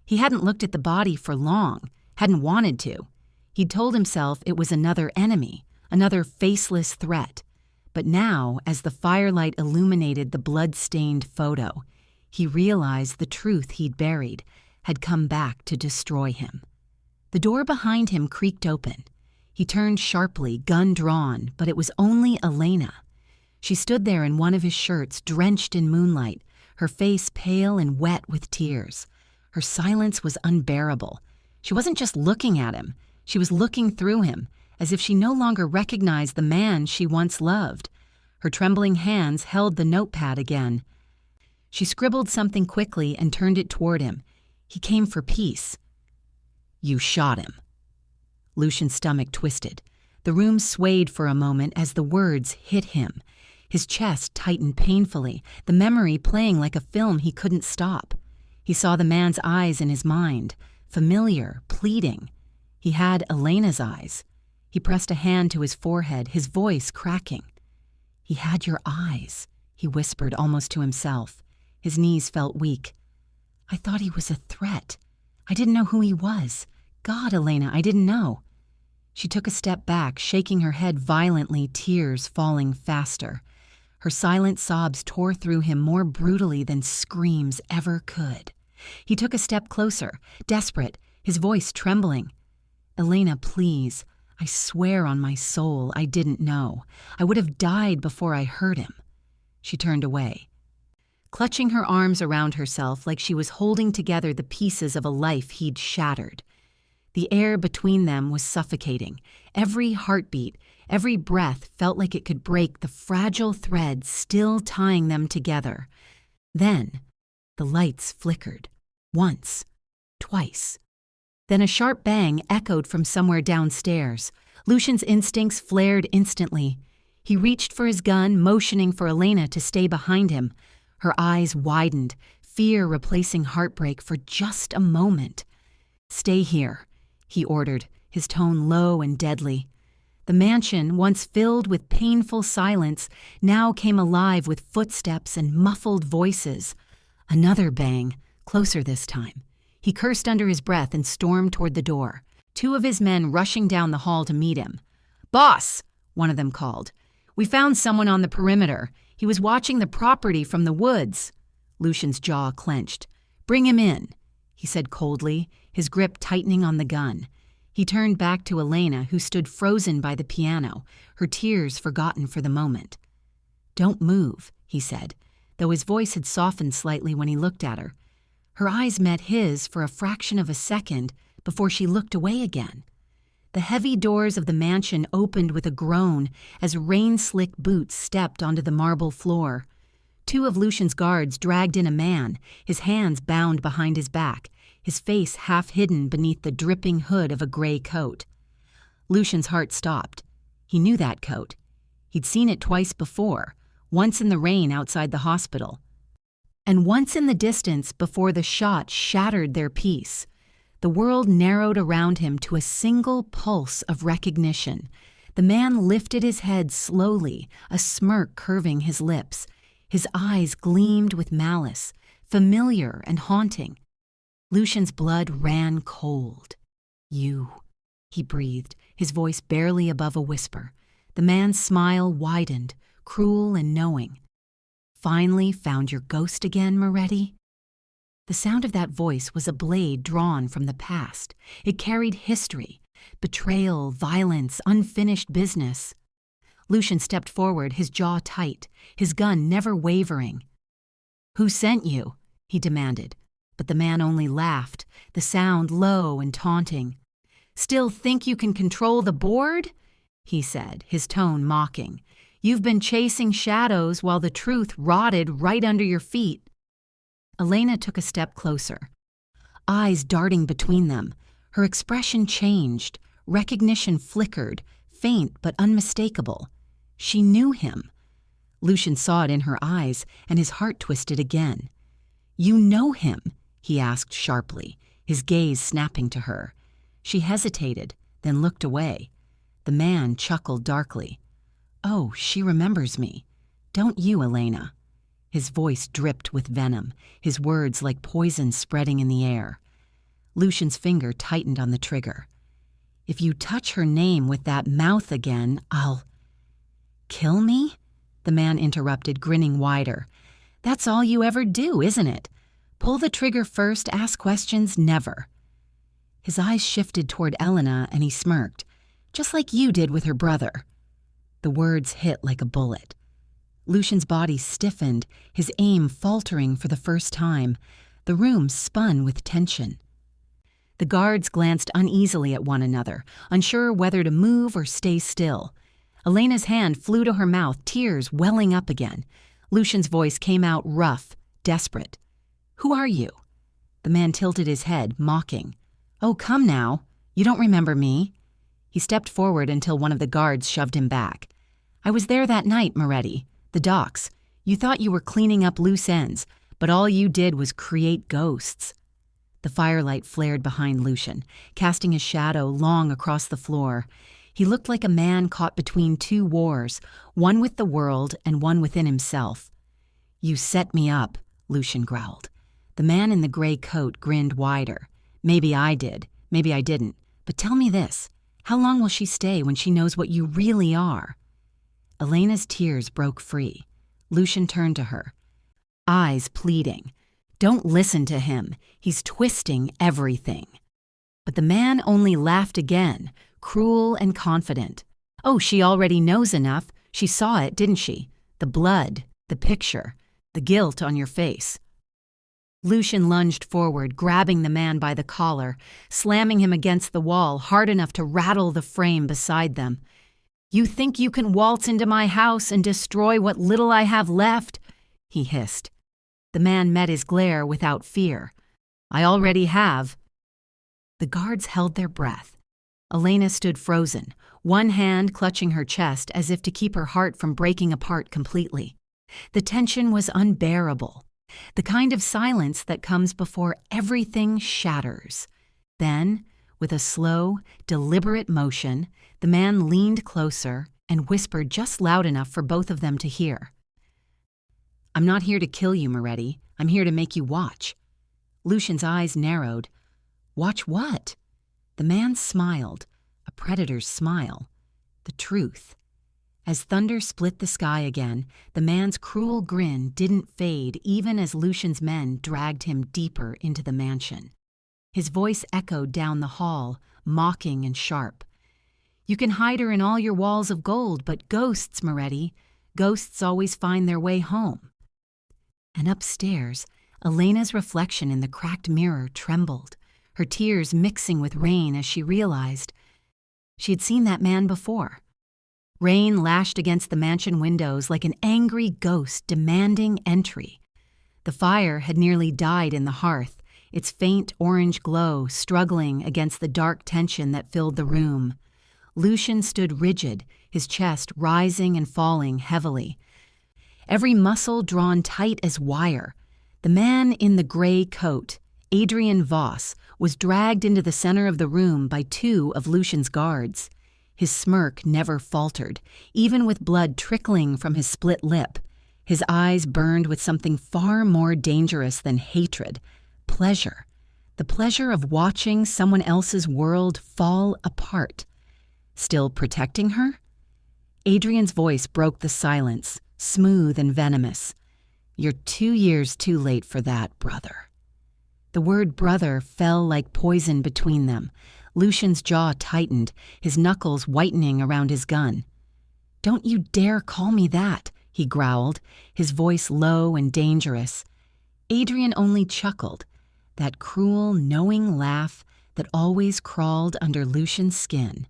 He hadn't looked at the body for long, hadn't wanted to. He'd told himself it was another enemy, another faceless threat. But now, as the firelight illuminated the blood-stained photo, he realized the truth he'd buried had come back to destroy him. The door behind him creaked open. He turned sharply, gun drawn, but it was only Elena. She stood there in one of his shirts, drenched in moonlight, her face pale and wet with tears. Her silence was unbearable. She wasn't just looking at him. She was looking through him, as if she no longer recognized the man she once loved. Her trembling hands held the notepad again. She scribbled something quickly and turned it toward him. He came for peace. "You shot him." Lucian's stomach twisted. The room swayed for a moment as the words hit him. His chest tightened painfully, the memory playing like a film he couldn't stop. He saw the man's eyes in his mind, familiar, pleading. He had Elena's eyes. He pressed a hand to his forehead, his voice cracking. "He had your eyes," he whispered almost to himself. His knees felt weak. "I thought he was a threat. I didn't know who he was. God, Elena, I didn't know." She took a step back, shaking her head violently, tears falling faster. Her silent sobs tore through him more brutally than screams ever could. He took a step closer, desperate, his voice trembling. "Elena, please. I swear on my soul I didn't know. I would have died before I heard him." She turned away, clutching her arms around herself like she was holding together the pieces of a life he'd shattered. The air between them was suffocating. Every heartbeat, every breath felt like it could break the fragile thread still tying them together. Then, the lights flickered. Once, twice. Then a sharp bang echoed from somewhere downstairs. Lucian's instincts flared instantly. He reached for his gun, motioning for Elena to stay behind him. Her eyes widened, fear replacing heartbreak for just a moment. "Stay here," he ordered, his tone low and deadly. The mansion, once filled with painful silence, now came alive with footsteps and muffled voices. Another bang, closer this time. He cursed under his breath and stormed toward the door, two of his men rushing down the hall to meet him. "Boss," one of them called. "We found someone on the perimeter. He was watching the property from the woods." Lucian's jaw clenched. "Bring him in," he said coldly, his grip tightening on the gun. He turned back to Elena, who stood frozen by the piano, her tears forgotten for the moment. "Don't move," he said, though his voice had softened slightly when he looked at her. Her eyes met his for a fraction of a second before she looked away again. The heavy doors of the mansion opened with a groan as rain-slick boots stepped onto the marble floor. Two of Lucian's guards dragged in a man, his hands bound behind his back, his face half hidden beneath the dripping hood of a gray coat. Lucian's heart stopped. He knew that coat. He'd seen it twice before, once in the rain outside the hospital, and once in the distance before the shot shattered their peace. The world narrowed around him to a single pulse of recognition. The man lifted his head slowly, a smirk curving his lips. His eyes gleamed with malice, familiar and haunting. Lucian's blood ran cold. "You," he breathed, his voice barely above a whisper. The man's smile widened, cruel and knowing. "Finally found your ghost again, Moretti?" The sound of that voice was a blade drawn from the past. It carried history, betrayal, violence, unfinished business. Lucian stepped forward, his jaw tight, his gun never wavering. "Who sent you?" he demanded, but the man only laughed, the sound low and taunting. "Still think you can control the board?" he said, his tone mocking. "You've been chasing shadows while the truth rotted right under your feet." Elena took a step closer, eyes darting between them. Her expression changed, recognition flickered, faint but unmistakable. She knew him. Lucian saw it in her eyes, and his heart twisted again. "You know him?" he asked sharply, his gaze snapping to her. She hesitated, then looked away. The man chuckled darkly. "Oh, she remembers me. Don't you, Elena?" His voice dripped with venom, his words like poison spreading in the air. Lucian's finger tightened on the trigger. "If you touch her name with that mouth again, I'll—" "Kill me?" the man interrupted, grinning wider. "That's all you ever do, isn't it? Pull the trigger first, ask questions never." His eyes shifted toward Elena, and he smirked, "Just like you did with her brother." The words hit like a bullet. Lucian's body stiffened, his aim faltering for the first time. The room spun with tension. The guards glanced uneasily at one another, unsure whether to move or stay still. Elena's hand flew to her mouth, tears welling up again. Lucian's voice came out rough, desperate. "Who are you?" The man tilted his head, mocking. "Oh, come now. You don't remember me." He stepped forward until one of the guards shoved him back. "I was there that night, Moretti. The docks. You thought you were cleaning up loose ends, but all you did was create ghosts." The firelight flared behind Lucian, casting a shadow long across the floor. He looked like a man caught between two wars, one with the world and one within himself. "You set me up," Lucian growled. The man in the gray coat grinned wider. "Maybe I did, maybe I didn't, but tell me this. How long will she stay when she knows what you really are?" Elena's tears broke free. Lucian turned to her, eyes pleading. "Don't listen to him. He's twisting everything." But the man only laughed again, cruel and confident. "Oh, she already knows enough. She saw it, didn't she? The blood, the picture, the guilt on your face." Lucian lunged forward, grabbing the man by the collar, slamming him against the wall hard enough to rattle the frame beside them. "You think you can waltz into my house and destroy what little I have left?" he hissed. The man met his glare without fear. "I already have." The guards held their breath. Elena stood frozen, one hand clutching her chest as if to keep her heart from breaking apart completely. The tension was unbearable, the kind of silence that comes before everything shatters. Then, with a slow, deliberate motion, the man leaned closer and whispered just loud enough for both of them to hear. "I'm not here to kill you, Moretti. I'm here to make you watch." Lucian's eyes narrowed. "Watch what?" The man smiled, a predator's smile. The truth. As thunder split the sky again, the man's cruel grin didn't fade even as Lucian's men dragged him deeper into the mansion. His voice echoed down the hall, mocking and sharp. "You can hide her in all your walls of gold, but ghosts, Moretti, ghosts always find their way home." And upstairs, Elena's reflection in the cracked mirror trembled, her tears mixing with rain as she realized she had seen that man before. Rain lashed against the mansion windows like an angry ghost demanding entry. The fire had nearly died in the hearth, its faint orange glow struggling against the dark tension that filled the room. Lucian stood rigid, his chest rising and falling heavily, every muscle drawn tight as wire. The man in the gray coat, Adrian Voss, was dragged into the center of the room by two of Lucian's guards. His smirk never faltered, even with blood trickling from his split lip. His eyes burned with something far more dangerous than hatred, pleasure. The pleasure of watching someone else's world fall apart. Still protecting her? Adrian's voice broke the silence, smooth and venomous. "You're 2 years too late for that, brother." The word brother fell like poison between them. Lucian's jaw tightened, his knuckles whitening around his gun. "Don't you dare call me that," he growled, his voice low and dangerous. Adrian only chuckled, that cruel, knowing laugh that always crawled under Lucian's skin.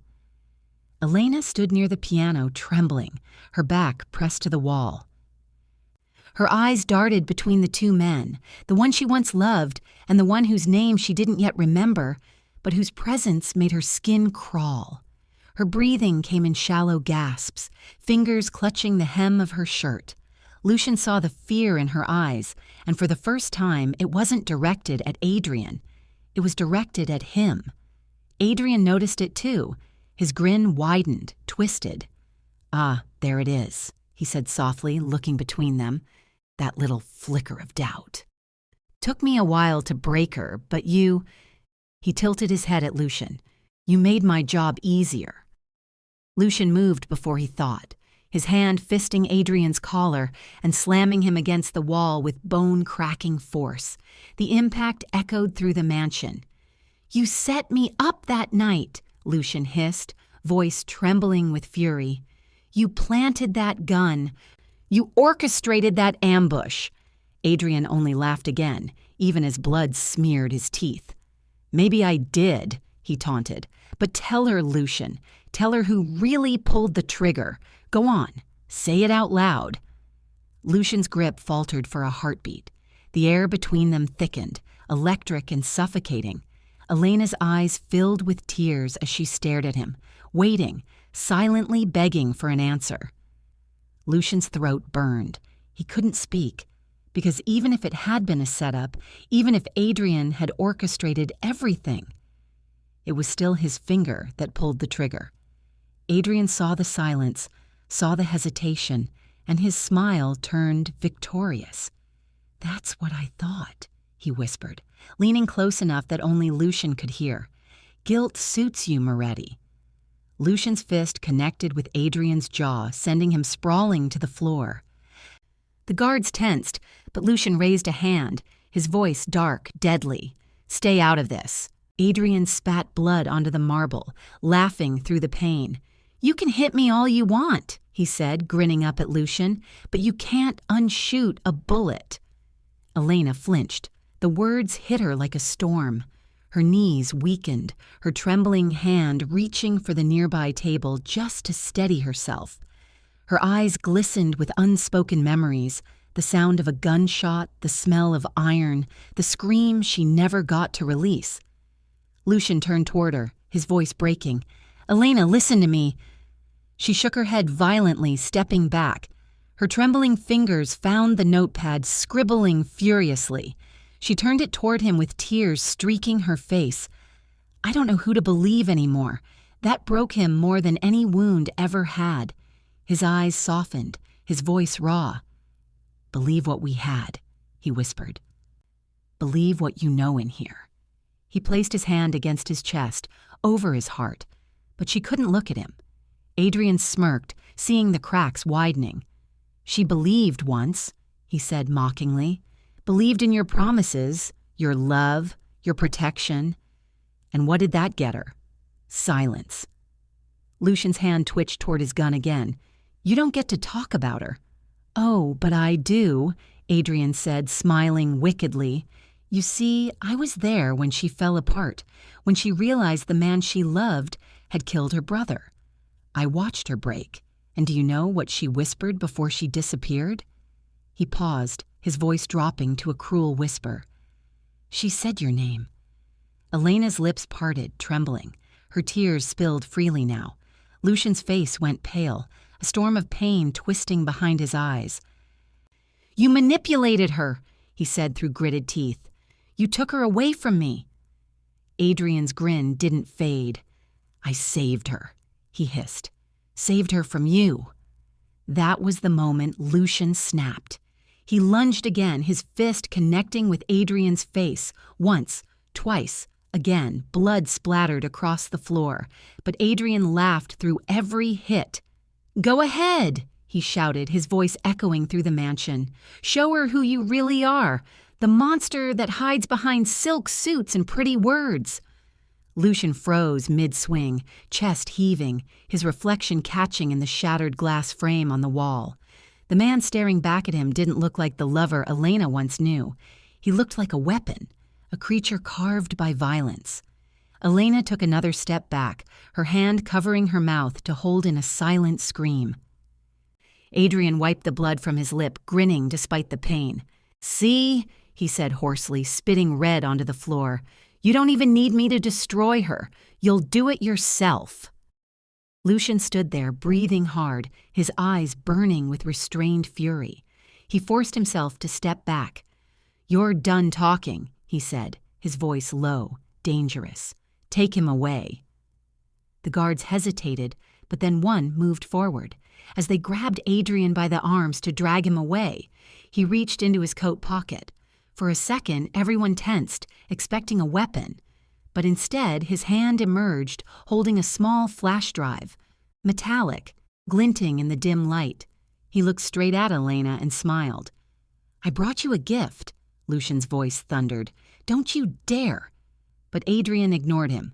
Elena stood near the piano, trembling, her back pressed to the wall. Her eyes darted between the two men, the one she once loved and the one whose name she didn't yet remember, but whose presence made her skin crawl. Her breathing came in shallow gasps, fingers clutching the hem of her shirt. Lucian saw the fear in her eyes, and for the first time it wasn't directed at Adrian. It was directed at him. Adrian noticed it too. His grin widened, twisted. "Ah, there it is," he said softly, looking between them. "That little flicker of doubt. Took me a while to break her, but you—" He tilted his head at Lucian. "You made my job easier." Lucian moved before he thought, his hand fisting Adrian's collar and slamming him against the wall with bone-cracking force. The impact echoed through the mansion. "You set me up that night," Lucian hissed, voice trembling with fury. "You planted that gun. You orchestrated that ambush." Adrian only laughed again, even as blood smeared his teeth. "Maybe I did," he taunted. "But tell her, Lucian. Tell her who really pulled the trigger. Go on. Say it out loud." Lucian's grip faltered for a heartbeat. The air between them thickened, electric and suffocating. Elena's eyes filled with tears as she stared at him, waiting, silently begging for an answer. Lucian's throat burned. He couldn't speak, because even if it had been a setup, even if Adrian had orchestrated everything, it was still his finger that pulled the trigger. Adrian saw the silence, saw the hesitation, and his smile turned victorious. "That's what I thought," he whispered, leaning close enough that only Lucian could hear. "Guilt suits you, Moretti." Lucian's fist connected with Adrian's jaw, sending him sprawling to the floor. The guards tensed, but Lucian raised a hand, his voice dark, deadly. "Stay out of this." Adrian spat blood onto the marble, laughing through the pain. "You can hit me all you want," he said, grinning up at Lucian, "but you can't unshoot a bullet." Elena flinched. The words hit her like a storm. Her knees weakened, her trembling hand reaching for the nearby table just to steady herself. Her eyes glistened with unspoken memories, the sound of a gunshot, the smell of iron, the scream she never got to release. Lucian turned toward her. his voice breaking. "Elena, listen to me." She shook her head violently, stepping back. Her trembling fingers found the notepad, scribbling furiously. She turned it toward him with tears streaking her face. "I don't know who to believe anymore." That broke him more than any wound ever had. His eyes softened, his voice raw. "Believe what we had," he whispered. "Believe what you know in here." He placed his hand against his chest, over his heart, but she couldn't look at him. Adrian smirked, seeing the cracks widening. "She believed once," he said mockingly. "Believed in your promises, your love, your protection. And what did that get her? Silence." Lucian's hand twitched toward his gun again. "You don't get to talk about her." "Oh, but I do," Adrian said, smiling wickedly. "You see, I was there when she fell apart, when she realized the man she loved had killed her brother. I watched her break, and do you know what she whispered before she disappeared?" He paused, his voice dropping to a cruel whisper. "She said your name." Elena's lips parted, trembling. Her tears spilled freely now. Lucian's face went pale, a storm of pain twisting behind his eyes. "You manipulated her," he said through gritted teeth. "You took her away from me." Adrian's grin didn't fade. "I saved her," he hissed. "Saved her from you." That was the moment Lucian snapped. He lunged again, his fist connecting with Adrian's face. Once, twice, again, blood splattered across the floor, but Adrian laughed through every hit. "Go ahead," he shouted, his voice echoing through the mansion. "Show her who you really are, the monster that hides behind silk suits and pretty words." Lucian froze mid-swing, chest heaving, his reflection catching in the shattered glass frame on the wall. The man staring back at him didn't look like the lover Elena once knew. He looked like a weapon, a creature carved by violence. Elena took another step back, her hand covering her mouth to hold in a silent scream. Adrian wiped the blood from his lip, grinning despite the pain. "See?" he said hoarsely, spitting red onto the floor. "You don't even need me to destroy her. You'll do it yourself." Lucian stood there, breathing hard, his eyes burning with restrained fury. He forced himself to step back. "You're done talking," he said, his voice low, dangerous. "Take him away." The guards hesitated, but then one moved forward. As they grabbed Adrian by the arms to drag him away, he reached into his coat pocket. For a second, everyone tensed, expecting a weapon. But instead, his hand emerged, holding a small flash drive, metallic, glinting in the dim light. He looked straight at Elena and smiled. "I brought you a gift," Lucian's voice thundered. "Don't you dare!" But Adrian ignored him.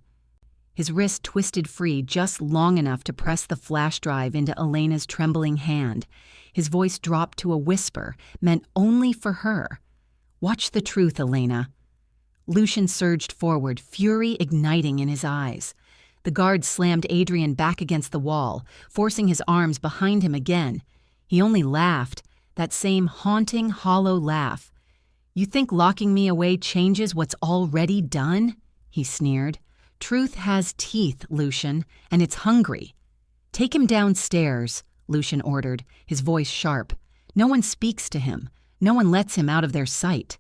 His wrist twisted free just long enough to press the flash drive into Elena's trembling hand. His voice dropped to a whisper, meant only for her. "Watch the truth, Elena." Lucian surged forward, fury igniting in his eyes. The guard slammed Adrian back against the wall, forcing his arms behind him again. He only laughed, that same haunting, hollow laugh. "You think locking me away changes what's already done?" he sneered. "Truth has teeth, Lucian, and it's hungry." "Take him downstairs," Lucian ordered, his voice sharp. "No one speaks to him. No one lets him out of their sight."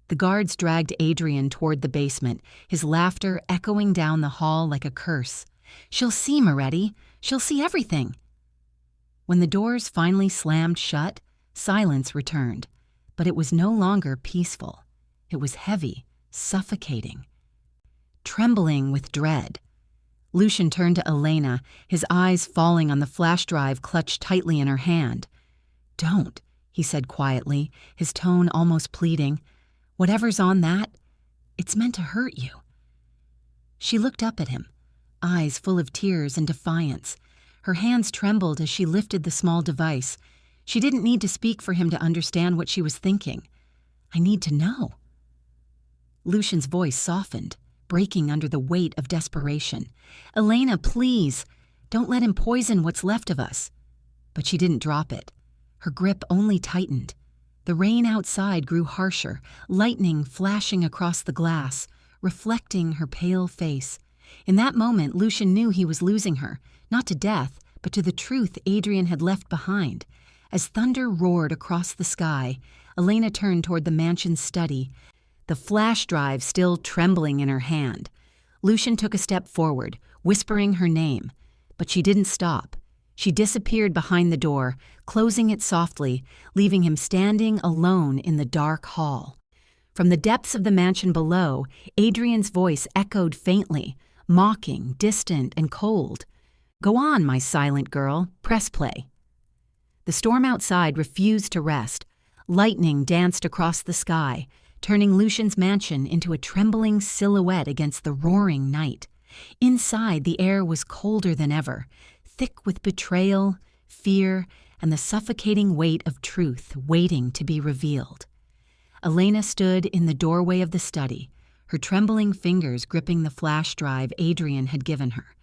The guards dragged Adrian toward the basement, his laughter echoing down the hall like a curse. "She'll see, Moretti. She'll see everything." When the doors finally slammed shut, silence returned. But it was no longer peaceful. It was heavy, suffocating, trembling with dread. Lucian turned to Elena, his eyes falling on the flash drive clutched tightly in her hand. "Don't," he said quietly, his tone almost pleading. "Whatever's on that, it's meant to hurt you." She looked up at him, eyes full of tears and defiance. Her hands trembled as she lifted the small device. She didn't need to speak for him to understand what she was thinking. "I need to know." Lucian's voice softened, breaking under the weight of desperation. "Elena, please, don't let him poison what's left of us." But she didn't drop it. Her grip only tightened. The rain outside grew harsher, lightning flashing across the glass, reflecting her pale face. In that moment, Lucian knew he was losing her, not to death, but to the truth Adrian had left behind. As thunder roared across the sky, Elena turned toward the mansion's study, the flash drive still trembling in her hand. Lucian took a step forward, whispering her name, but she didn't stop. She disappeared behind the door, closing it softly, leaving him standing alone in the dark hall. From the depths of the mansion below, Adrian's voice echoed faintly, mocking, distant, and cold. "Go on, my silent girl, press play." The storm outside refused to rest. Lightning danced across the sky, turning Lucian's mansion into a trembling silhouette against the roaring night. Inside, the air was colder than ever, thick with betrayal, fear, and the suffocating weight of truth waiting to be revealed. Elena stood in the doorway of the study, her trembling fingers gripping the flash drive Adrian had given her.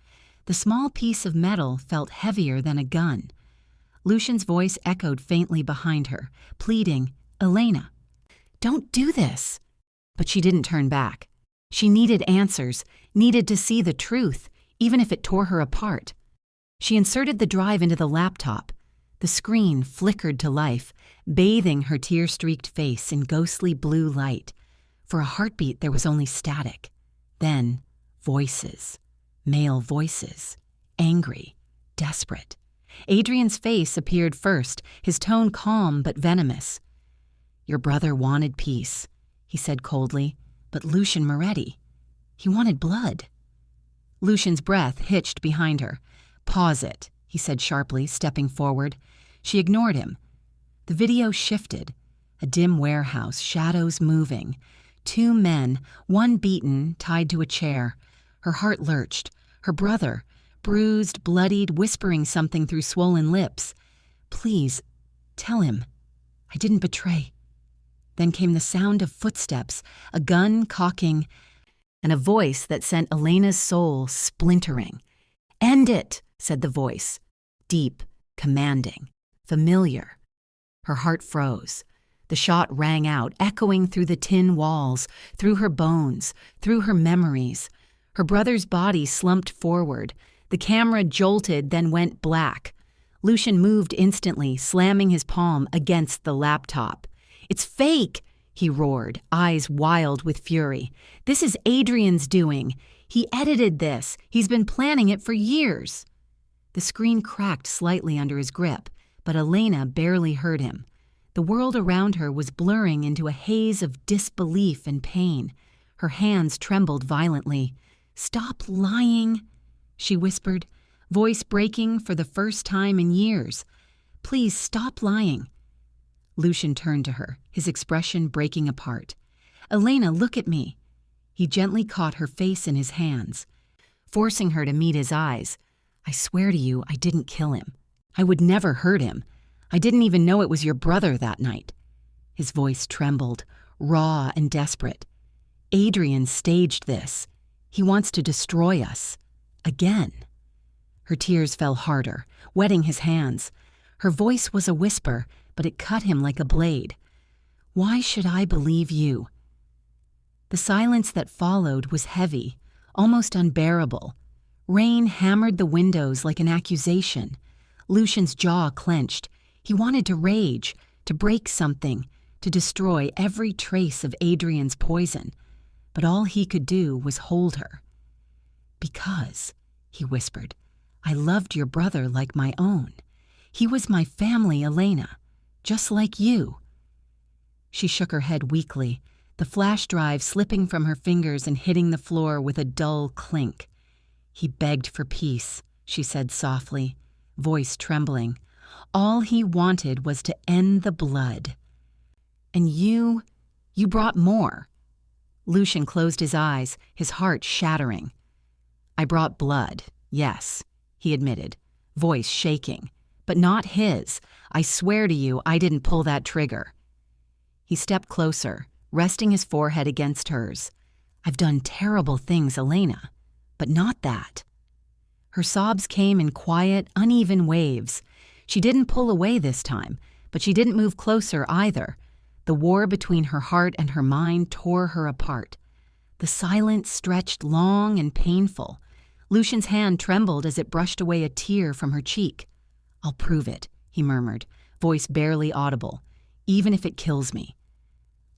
The small piece of metal felt heavier than a gun. Lucian's voice echoed faintly behind her, pleading, "Elena, don't do this." But she didn't turn back. She needed answers, needed to see the truth, even if it tore her apart. She inserted the drive into the laptop. The screen flickered to life, bathing her tear-streaked face in ghostly blue light. For a heartbeat, there was only static. Then, voices. Male voices. Angry. Desperate. Adrian's face appeared first, his tone calm but venomous. "Your brother wanted peace," he said coldly, "but Lucian Moretti, he wanted blood." Lucian's breath hitched behind her. "Pause it," he said sharply, stepping forward. She ignored him. The video shifted. A dim warehouse, shadows moving. 2 men, one beaten, tied to a chair. Her heart lurched. Her brother, bruised, bloodied, whispering something through swollen lips. "Please, tell him. I didn't betray." Then came the sound of footsteps, a gun cocking, and a voice that sent Elena's soul splintering. "End it," said the voice. Deep, commanding, familiar. Her heart froze. The shot rang out, echoing through the tin walls, through her bones, through her memories. Her brother's body slumped forward. The camera jolted, then went black. Lucian moved instantly, slamming his palm against the laptop. "It's fake!" he roared, eyes wild with fury. "This is Adrian's doing. He edited this. He's been planning it for years." The screen cracked slightly under his grip, but Elena barely heard him. The world around her was blurring into a haze of disbelief and pain. Her hands trembled violently. "Stop lying," she whispered, voice breaking for the first time in years. "Please stop lying." Lucian turned to her, his expression breaking apart. "Elena, look at me." He gently caught her face in his hands, forcing her to meet his eyes. "I swear to you, I didn't kill him. I would never hurt him. I didn't even know it was your brother that night." His voice trembled, raw and desperate. "Adrian staged this. He wants to destroy us. Again." Her tears fell harder, wetting his hands. Her voice was a whisper, but it cut him like a blade. "Why should I believe you?" The silence that followed was heavy, almost unbearable. Rain hammered the windows like an accusation. Lucian's jaw clenched. He wanted to rage, to break something, to destroy every trace of Adrian's poison. But all he could do was hold her. "Because," he whispered, "I loved your brother like my own. He was my family, Elena, just like you." She shook her head weakly, the flash drive slipping from her fingers and hitting the floor with a dull clink. "He begged for peace," she said softly, voice trembling. "All he wanted was to end the blood. And you brought more." Lucian closed his eyes, his heart shattering. "I brought blood, yes," he admitted, voice shaking. "But not his. I swear to you, I didn't pull that trigger." He stepped closer, resting his forehead against hers. "I've done terrible things, Elena, but not that." Her sobs came in quiet, uneven waves. She didn't pull away this time, but she didn't move closer either. The war between her heart and her mind tore her apart. The silence stretched long and painful. Lucian's hand trembled as it brushed away a tear from her cheek. "I'll prove it," he murmured, voice barely audible, "even if it kills me."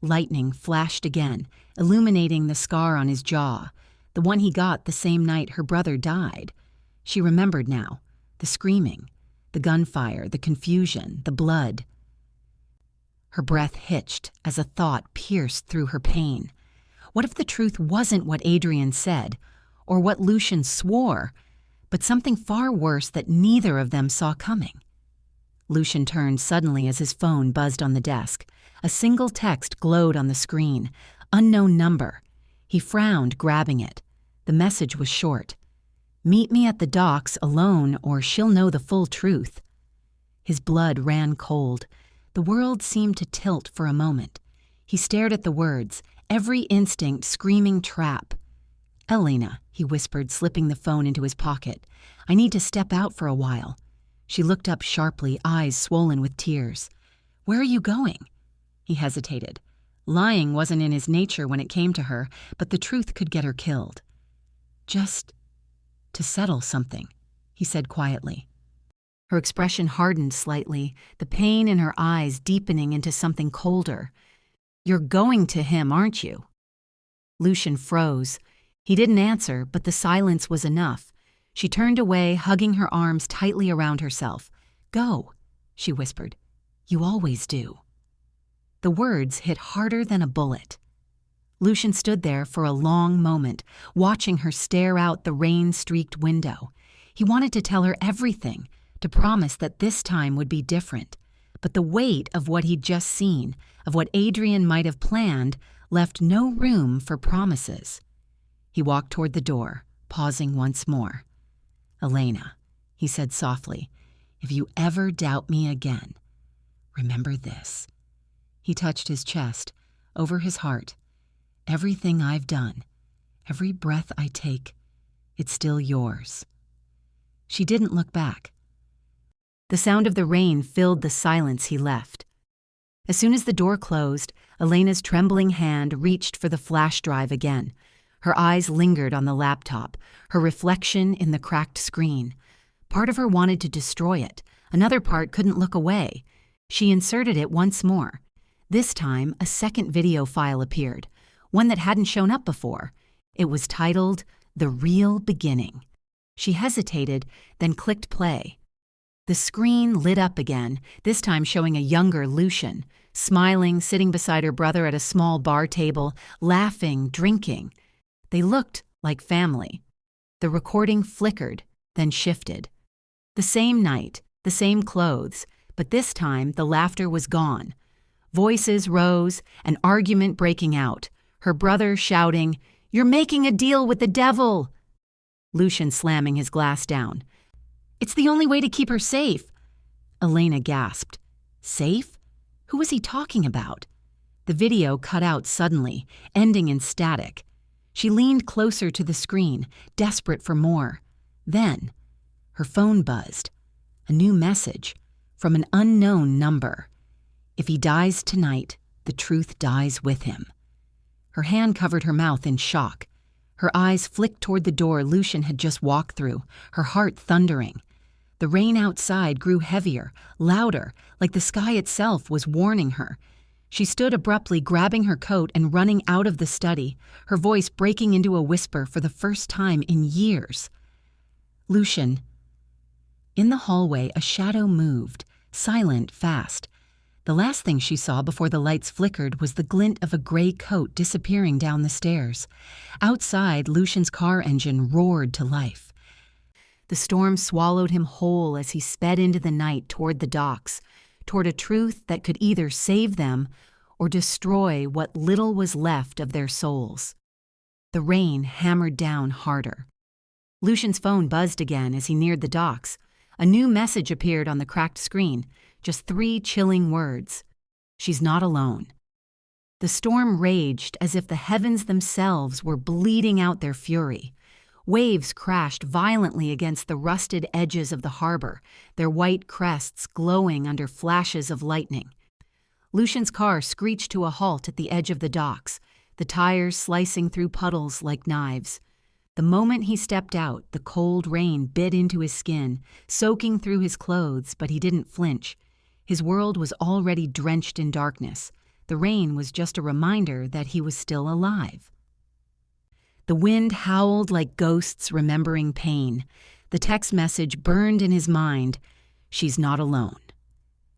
Lightning flashed again, illuminating the scar on his jaw, the one he got the same night her brother died. She remembered now, the screaming, the gunfire, the confusion, the blood. Her breath hitched as a thought pierced through her pain. What if the truth wasn't what Adrian said, or what Lucian swore, but something far worse that neither of them saw coming? Lucian turned suddenly as his phone buzzed on the desk. A single text glowed on the screen. Unknown number. He frowned, grabbing it. The message was short. "Meet me at the docks alone or she'll know the full truth." His blood ran cold. The world seemed to tilt for a moment. He stared at the words, every instinct screaming trap. "Elena," he whispered, slipping the phone into his pocket. "I need to step out for a while." She looked up sharply, eyes swollen with tears. "Where are you going?" He hesitated. Lying wasn't in his nature when it came to her, but the truth could get her killed. "Just to settle something," he said quietly. Her expression hardened slightly, the pain in her eyes deepening into something colder. "You're going to him, aren't you?" Lucian froze. He didn't answer, but the silence was enough. She turned away, hugging her arms tightly around herself. "Go," she whispered. "You always do." The words hit harder than a bullet. Lucian stood there for a long moment, watching her stare out the rain-streaked window. He wanted to tell her everything, to promise that this time would be different. But the weight of what he'd just seen, of what Adrian might have planned, left no room for promises. He walked toward the door, pausing once more. "Elena," he said softly, "if you ever doubt me again, remember this." He touched his chest, over his heart. "Everything I've done, every breath I take, it's still yours." She didn't look back. The sound of the rain filled the silence he left. As soon as the door closed, Elena's trembling hand reached for the flash drive again. Her eyes lingered on the laptop, her reflection in the cracked screen. Part of her wanted to destroy it. Another part couldn't look away. She inserted it once more. This time, a second video file appeared, one that hadn't shown up before. It was titled, "The Real Beginning." She hesitated, then clicked play. The screen lit up again, this time showing a younger Lucian, smiling, sitting beside her brother at a small bar table, laughing, drinking. They looked like family. The recording flickered, then shifted. The same night, the same clothes, but this time the laughter was gone. Voices rose, an argument breaking out, her brother shouting, "You're making a deal with the devil!" Lucian slamming his glass down. "It's the only way to keep her safe." Elena gasped. Safe? Who was he talking about? The video cut out suddenly, ending in static. She leaned closer to the screen, desperate for more. Then, her phone buzzed. A new message from an unknown number. "If he dies tonight, the truth dies with him." Her hand covered her mouth in shock. Her eyes flicked toward the door Lucian had just walked through, her heart thundering. The rain outside grew heavier, louder, like the sky itself was warning her. She stood abruptly, grabbing her coat and running out of the study, her voice breaking into a whisper for the first time in years. "Lucian." In the hallway, a shadow moved, silent, fast. The last thing she saw before the lights flickered was the glint of a gray coat disappearing down the stairs. Outside, Lucian's car engine roared to life. The storm swallowed him whole as he sped into the night toward the docks, toward a truth that could either save them or destroy what little was left of their souls. The rain hammered down harder. Lucian's phone buzzed again as he neared the docks. A new message appeared on the cracked screen, just 3 chilling words. "She's not alone." The storm raged as if the heavens themselves were bleeding out their fury. Waves crashed violently against the rusted edges of the harbor, their white crests glowing under flashes of lightning. Lucian's car screeched to a halt at the edge of the docks. the tires slicing through puddles like knives. The moment he stepped out, the cold rain bit into his skin, soaking through his clothes, but he didn't flinch. His world was already drenched in darkness. The rain was just a reminder that he was still alive. The wind howled like ghosts remembering pain. The text message burned in his mind. She's not alone.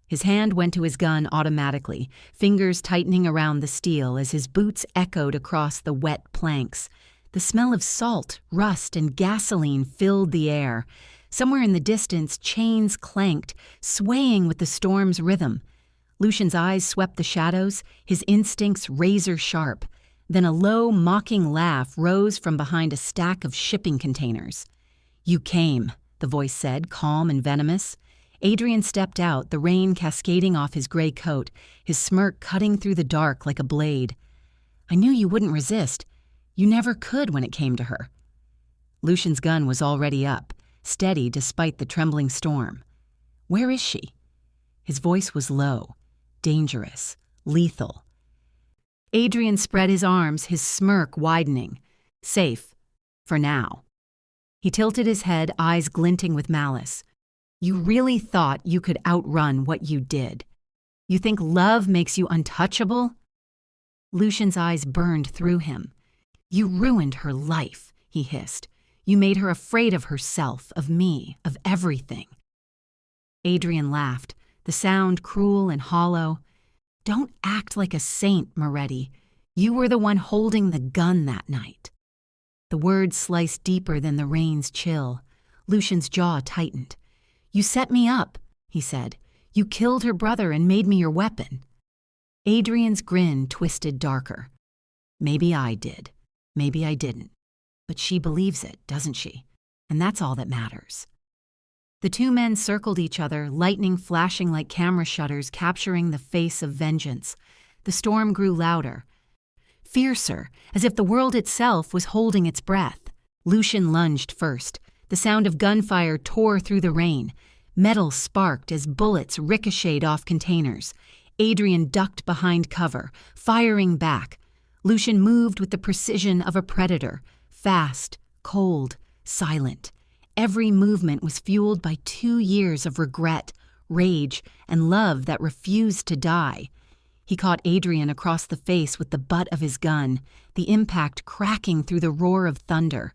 His hand went to his gun automatically, fingers tightening around the steel as his boots echoed across the wet planks. The smell of salt, rust, and gasoline filled the air. Somewhere in the distance, chains clanked, swaying with the storm's rhythm. Lucian's eyes swept the shadows, his instincts razor-sharp. Then a low, mocking laugh rose from behind a stack of shipping containers. "You came," the voice said, calm and venomous. Adrian stepped out, the rain cascading off his gray coat, his smirk cutting through the dark like a blade. "I knew you wouldn't resist. You never could when it came to her." Lucian's gun was already up, steady despite the trembling storm. "Where is she?" His voice was low, dangerous, lethal. Adrian spread his arms, his smirk widening. "Safe. For now." He tilted his head, eyes glinting with malice. "You really thought you could outrun what you did? You think love makes you untouchable?" Lucian's eyes burned through him. "You ruined her life," he hissed. "You made her afraid of herself, of me, of everything." Adrian laughed, the sound cruel and hollow. "Don't act like a saint, Moretti. You were the one holding the gun that night." The words sliced deeper than the rain's chill. Lucian's jaw tightened. "You set me up," he said. "You killed her brother and made me your weapon." Adrian's grin twisted darker. "Maybe I did. Maybe I didn't. But she believes it, doesn't she? And that's all that matters." The two men circled each other, lightning flashing like camera shutters capturing the face of vengeance. The storm grew louder, fiercer, as if the world itself was holding its breath. Lucian lunged first. The sound of gunfire tore through the rain. Metal sparked as bullets ricocheted off containers. Adrian ducked behind cover, firing back. Lucian moved with the precision of a predator, fast, cold, silent. Every movement was fueled by 2 years of regret, rage, and love that refused to die. He caught Adrian across the face with the butt of his gun, the impact cracking through the roar of thunder.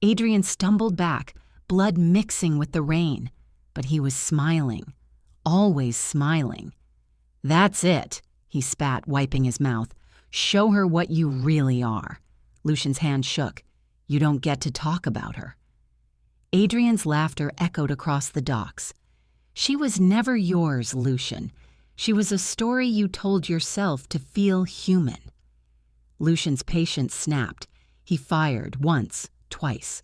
Adrian stumbled back, blood mixing with the rain, but he was smiling, always smiling. "That's it," he spat, wiping his mouth. "Show her what you really are." Lucian's hand shook. "You don't get to talk about her." Adrian's laughter echoed across the docks. "She was never yours, Lucian. She was a story you told yourself to feel human." Lucian's patience snapped. He fired once, twice.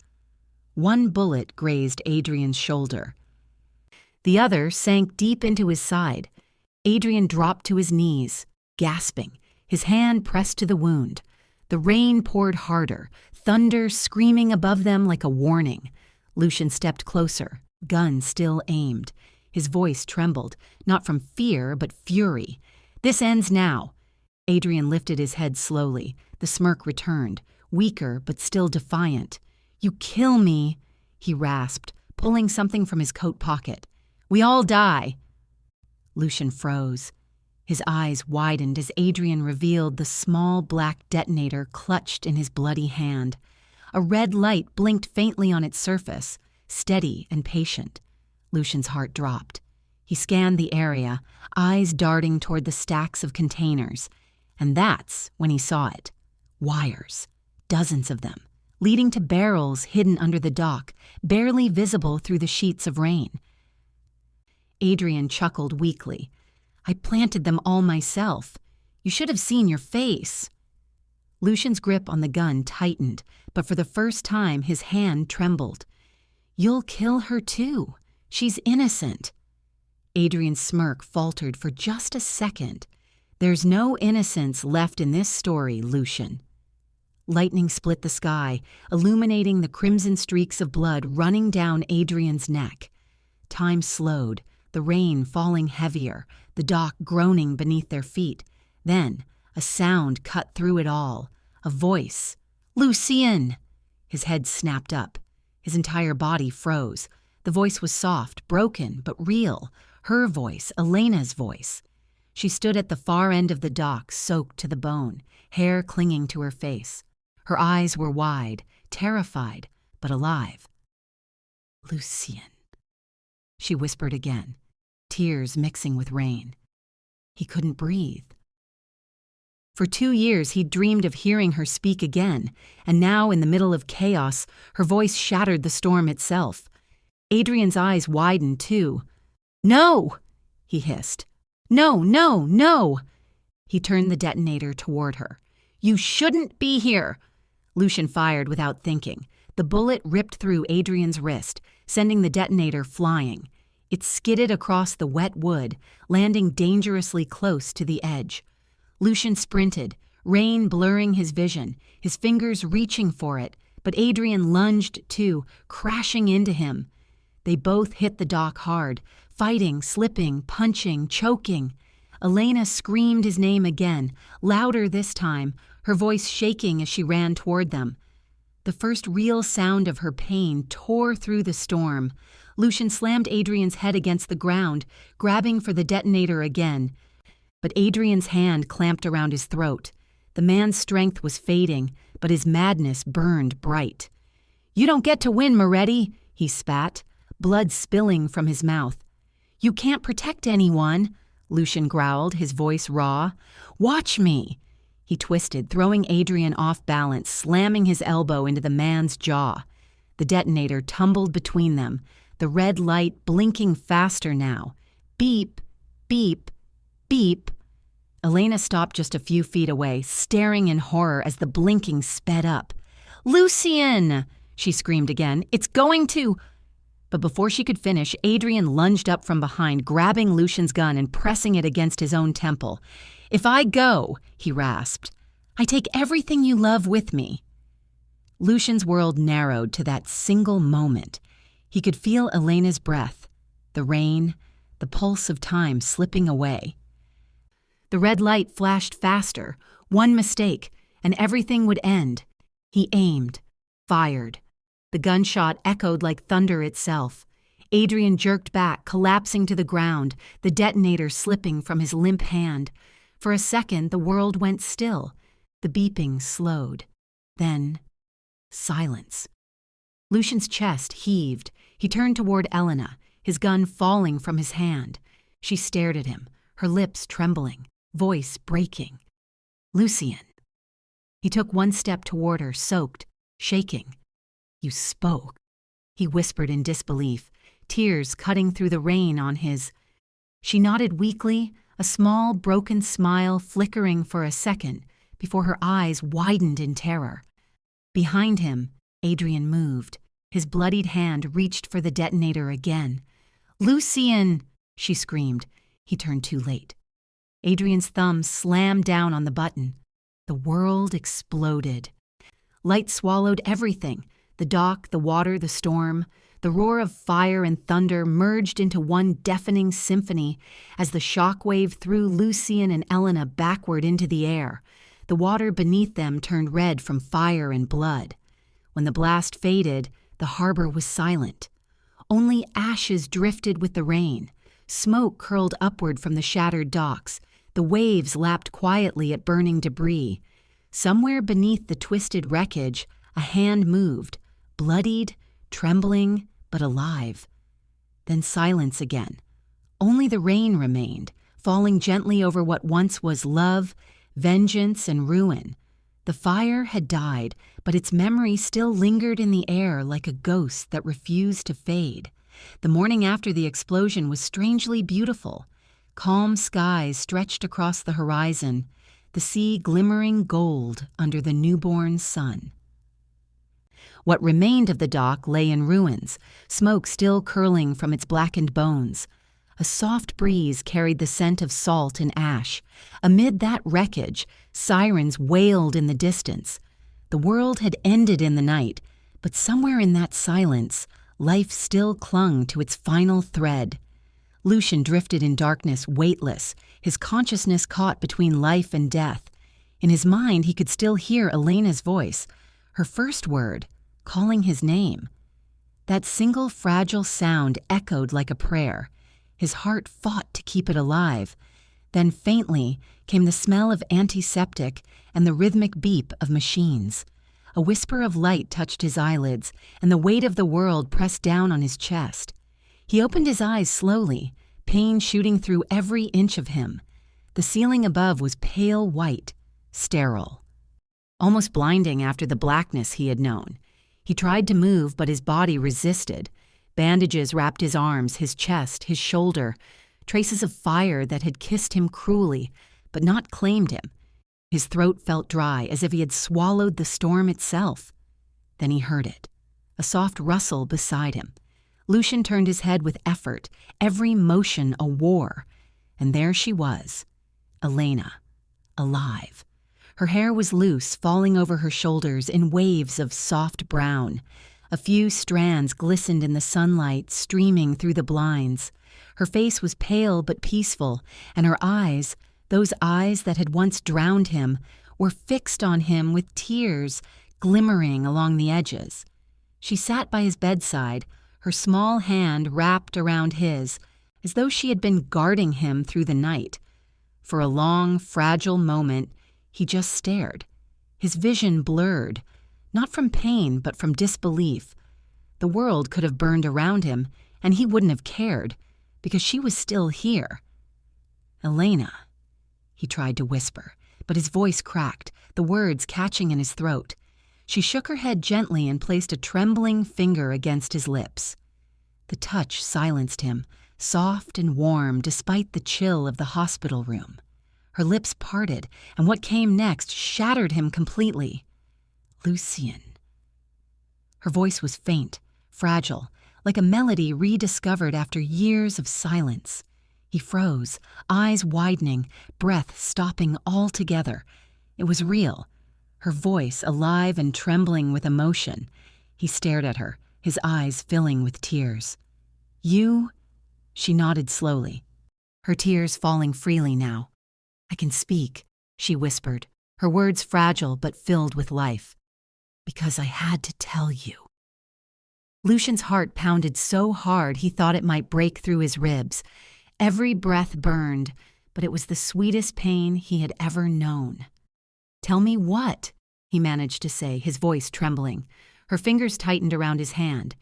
One bullet grazed Adrian's shoulder. The other sank deep into his side. Adrian dropped to his knees, gasping, his hand pressed to the wound. The rain poured harder, thunder screaming above them like a warning. Lucian stepped closer, gun still aimed. His voice trembled, not from fear, but fury. "This ends now." Adrian lifted his head slowly. The smirk returned, weaker but still defiant. "You kill me," he rasped, pulling something from his coat pocket. "We all die." Lucian froze. His eyes widened as Adrian revealed the small black detonator clutched in his bloody hand. A red light blinked faintly on its surface, steady and patient. Lucian's heart dropped. He scanned the area, eyes darting toward the stacks of containers. And that's when he saw it. Wires, dozens of them, leading to barrels hidden under the dock, barely visible through the sheets of rain. Adrian chuckled weakly. "I planted them all myself. You should have seen your face." Lucian's grip on the gun tightened, but for the first time his hand trembled. "You'll kill her too. She's innocent." Adrian's smirk faltered for just a second. "There's no innocence left in this story, Lucian." Lightning split the sky, illuminating the crimson streaks of blood running down Adrian's neck. Time slowed, the rain falling heavier, the dock groaning beneath their feet. Then, A sound cut through it all. A voice. "Lucien!" His head snapped up. His entire body froze. The voice was soft, broken, but real. Her voice, Elena's voice. She stood at the far end of the dock, soaked to the bone, hair clinging to her face. Her eyes were wide, terrified, but alive. "Lucien," she whispered again, tears mixing with rain. He couldn't breathe. For 2 years he'd dreamed of hearing her speak again, and now in the middle of chaos, her voice shattered the storm itself. Adrian's eyes widened too. "No!" he hissed. "No, no, no!" He turned the detonator toward her. "You shouldn't be here!" Lucien fired without thinking. The bullet ripped through Adrian's wrist, sending the detonator flying. It skidded across the wet wood, landing dangerously close to the edge. Lucien sprinted, rain blurring his vision, his fingers reaching for it, but Adrian lunged too, crashing into him. They both hit the dock hard, fighting, slipping, punching, choking. Elena screamed his name again, louder this time, her voice shaking as she ran toward them. The first real sound of her pain tore through the storm. Lucien slammed Adrian's head against the ground, grabbing for the detonator again. But Adrian's hand clamped around his throat. The man's strength was fading, but his madness burned bright. "You don't get to win, Moretti," he spat, blood spilling from his mouth. "You can't protect anyone," Lucien growled, his voice raw. "Watch me!" He twisted, throwing Adrian off balance, slamming his elbow into the man's jaw. The detonator tumbled between them, the red light blinking faster now. Beep, beep, beep. Elena stopped just a few feet away, staring in horror as the blinking sped up. "Lucien!" she screamed again. "It's going to—" But before she could finish, Adrian lunged up from behind, grabbing Lucien's gun and pressing it against his own temple. "If I go," he rasped, "I take everything you love with me." Lucien's world narrowed to that single moment. He could feel Elena's breath, the rain, the pulse of time slipping away. The red light flashed faster. One mistake, and everything would end. He aimed, fired. The gunshot echoed like thunder itself. Adrian jerked back, collapsing to the ground, the detonator slipping from his limp hand. For a second, the world went still. The beeping slowed. Then, silence. Lucien's chest heaved. He turned toward Elena, his gun falling from his hand. She stared at him, her lips trembling, voice breaking. "Lucien." He took one step toward her, soaked, shaking. "You spoke," he whispered in disbelief, tears cutting through the rain on his. She nodded weakly, a small, broken smile flickering for a second before her eyes widened in terror. Behind him, Adrian moved. His bloodied hand reached for the detonator again. "Lucien!" she screamed. He turned too late. Adrian's thumb slammed down on the button. The world exploded. Light swallowed everything. The dock, the water, the storm. The roar of fire and thunder merged into one deafening symphony as the shockwave threw Lucien and Elena backward into the air. The water beneath them turned red from fire and blood. When the blast faded, the harbor was silent. Only ashes drifted with the rain. Smoke curled upward from the shattered docks. The waves lapped quietly at burning debris. Somewhere beneath the twisted wreckage, a hand moved, bloodied, trembling, but alive. Then silence again. Only the rain remained, falling gently over what once was love, vengeance, and ruin. The fire had died, but its memory still lingered in the air like a ghost that refused to fade. The morning after the explosion was strangely beautiful. Calm skies stretched across the horizon, the sea glimmering gold under the newborn sun. What remained of the dock lay in ruins, smoke still curling from its blackened bones. A soft breeze carried the scent of salt and ash. Amid that wreckage, sirens wailed in the distance. The world had ended in the night, but somewhere in that silence, life still clung to its final thread. Lucien drifted in darkness, weightless, his consciousness caught between life and death. In his mind, he could still hear Elena's voice, her first word, calling his name. That single fragile sound echoed like a prayer. His heart fought to keep it alive. Then faintly came the smell of antiseptic and the rhythmic beep of machines. A whisper of light touched his eyelids, and the weight of the world pressed down on his chest. He opened his eyes slowly, pain shooting through every inch of him. The ceiling above was pale white, sterile, almost blinding after the blackness he had known. He tried to move, but his body resisted. Bandages wrapped his arms, his chest, his shoulder, traces of fire that had kissed him cruelly, but not claimed him. His throat felt dry, as if he had swallowed the storm itself. Then he heard it, a soft rustle beside him. Lucian turned his head with effort, every motion a war. And there she was, Elena, alive. Her hair was loose, falling over her shoulders in waves of soft brown. A few strands glistened in the sunlight, streaming through the blinds. Her face was pale but peaceful, and her eyes, those eyes that had once drowned him, were fixed on him with tears glimmering along the edges. She sat by his bedside, her small hand wrapped around his, as though she had been guarding him through the night. For a long, fragile moment, he just stared, his vision blurred, not from pain but from disbelief. The world could have burned around him, and he wouldn't have cared, because she was still here. Elena. He tried to whisper, but his voice cracked, the words catching in his throat. She shook her head gently and placed a trembling finger against his lips. The touch silenced him, soft and warm despite the chill of the hospital room. Her lips parted, and what came next shattered him completely. Lucien. Her voice was faint, fragile, like a melody rediscovered after years of silence. He froze, eyes widening, breath stopping altogether. It was real, her voice alive and trembling with emotion. He stared at her, his eyes filling with tears. You? She nodded slowly, her tears falling freely now. I can speak, she whispered, her words fragile but filled with life. Because I had to tell you. Lucian's heart pounded so hard he thought it might break through his ribs. Every breath burned, but it was the sweetest pain he had ever known. Tell me what? He managed to say, his voice trembling. Her fingers tightened around his hand.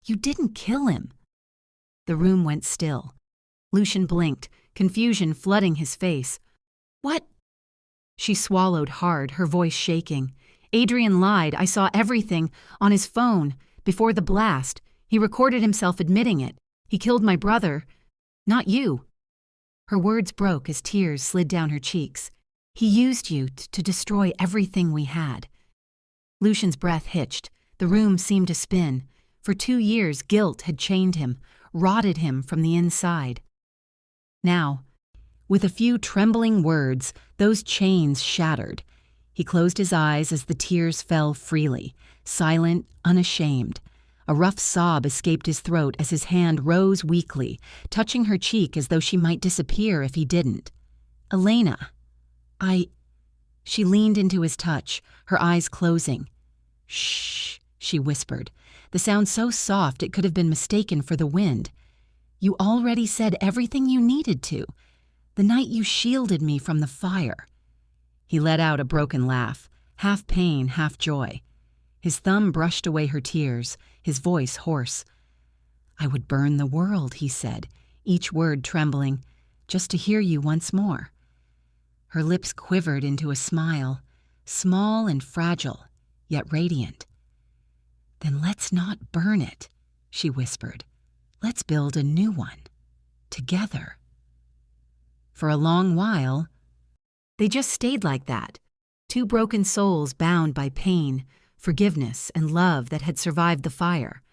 You didn't kill him. The room went still. Lucian blinked, confusion flooding his face. What? She swallowed hard, her voice shaking. Adrian lied. I saw everything on his phone. Before the blast, he recorded himself admitting it. He killed my brother. Not you. Her words broke as tears slid down her cheeks. He used you to destroy everything we had. Lucian's breath hitched. The room seemed to spin. For 2 years, guilt had chained him, rotted him from the inside. Now, with a few trembling words, those chains shattered. He closed his eyes as the tears fell freely, silent, unashamed. A rough sob escaped his throat as his hand rose weakly, touching her cheek as though she might disappear if he didn't. Elena. She leaned into his touch, her eyes closing. Shh, she whispered, the sound so soft it could have been mistaken for the wind. You already said everything you needed to. The night you shielded me from the fire. He let out a broken laugh, half pain, half joy. His thumb brushed away her tears, his voice hoarse. I would burn the world, he said, each word trembling, just to hear you once more. Her lips quivered into a smile, small and fragile, yet radiant. Then let's not burn it, she whispered. Let's build a new one, together. For a long while, they just stayed like that, two broken souls bound by pain, forgiveness, and love that had survived the fire.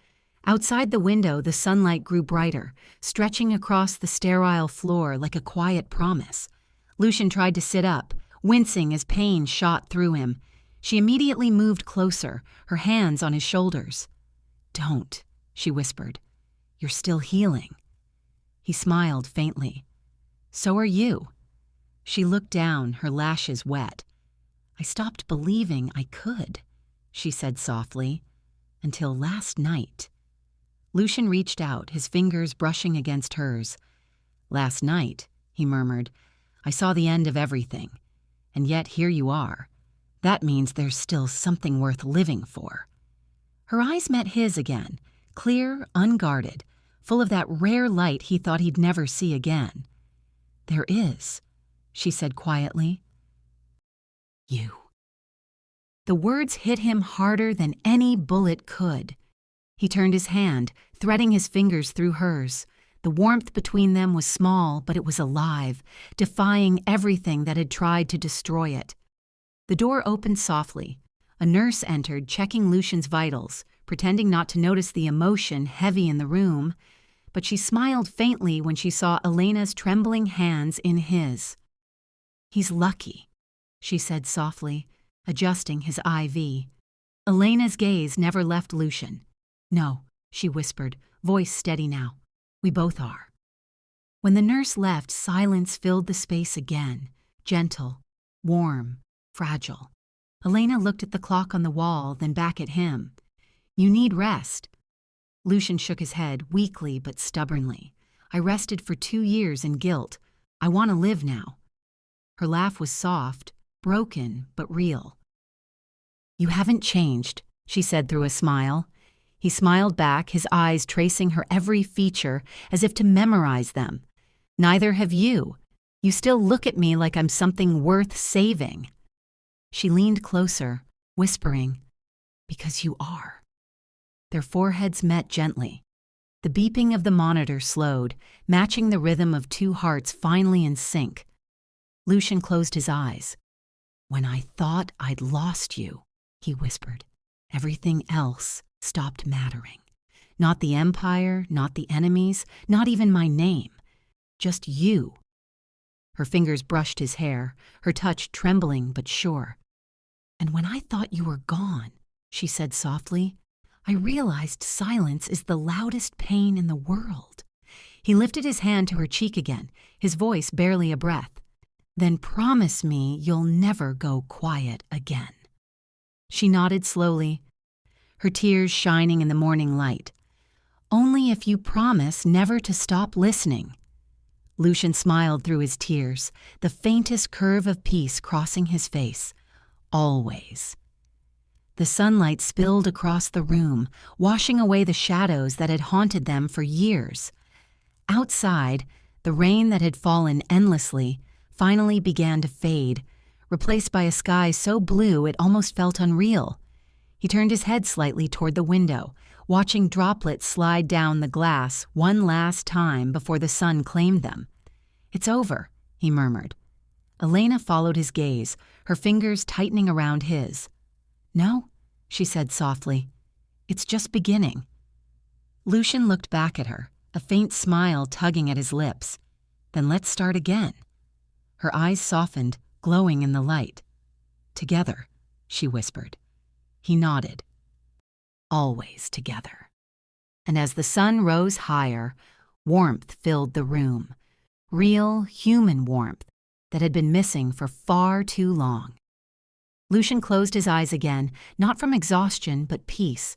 Outside the window, the sunlight grew brighter, stretching across the sterile floor like a quiet promise. Lucian tried to sit up, wincing as pain shot through him. She immediately moved closer, her hands on his shoulders. Don't, she whispered. You're still healing. He smiled faintly. So are you. She looked down, her lashes wet. I stopped believing I could, she said softly, until last night. Lucian reached out, his fingers brushing against hers. Last night, he murmured, I saw the end of everything. And yet here you are. That means there's still something worth living for. Her eyes met his again, clear, unguarded, full of that rare light he thought he'd never see again. There is, she said quietly. You. The words hit him harder than any bullet could. He turned his hand, threading his fingers through hers. The warmth between them was small, but it was alive, defying everything that had tried to destroy it. The door opened softly. A nurse entered, checking Lucian's vitals, pretending not to notice the emotion heavy in the room, but she smiled faintly when she saw Elena's trembling hands in his. He's lucky, she said softly, adjusting his IV. Elena's gaze never left Lucian. No, she whispered, voice steady now. We both are. When the nurse left, silence filled the space again, gentle, warm, fragile. Elena looked at the clock on the wall, then back at him. You need rest. Lucian shook his head, weakly but stubbornly. I rested for 2 years in guilt. I want to live now. Her laugh was soft, broken, but real. You haven't changed, she said through a smile. He smiled back, his eyes tracing her every feature as if to memorize them. Neither have you. You still look at me like I'm something worth saving. She leaned closer, whispering, because you are. Their foreheads met gently. The beeping of the monitor slowed, matching the rhythm of 2 hearts finally in sync. Lucian closed his eyes. When I thought I'd lost you, he whispered, everything else stopped mattering. Not the Empire, not the enemies, not even my name. Just you. Her fingers brushed his hair, her touch trembling but sure. And when I thought you were gone, she said softly, I realized silence is the loudest pain in the world. He lifted his hand to her cheek again, his voice barely a breath. Then promise me you'll never go quiet again. She nodded slowly, her tears shining in the morning light. Only if you promise never to stop listening. Lucian smiled through his tears, the faintest curve of peace crossing his face. Always. The sunlight spilled across the room, washing away the shadows that had haunted them for years. Outside, the rain that had fallen endlessly finally began to fade, replaced by a sky so blue it almost felt unreal. He turned his head slightly toward the window, watching droplets slide down the glass one last time before the sun claimed them. It's over, he murmured. Elena followed his gaze, her fingers tightening around his. No, she said softly. It's just beginning. Lucian looked back at her, a faint smile tugging at his lips. Then let's start again. Her eyes softened, glowing in the light. Together, she whispered. He nodded. Always together. And as the sun rose higher, warmth filled the room. Real, human warmth that had been missing for far too long. Lucian closed his eyes again, not from exhaustion, but peace.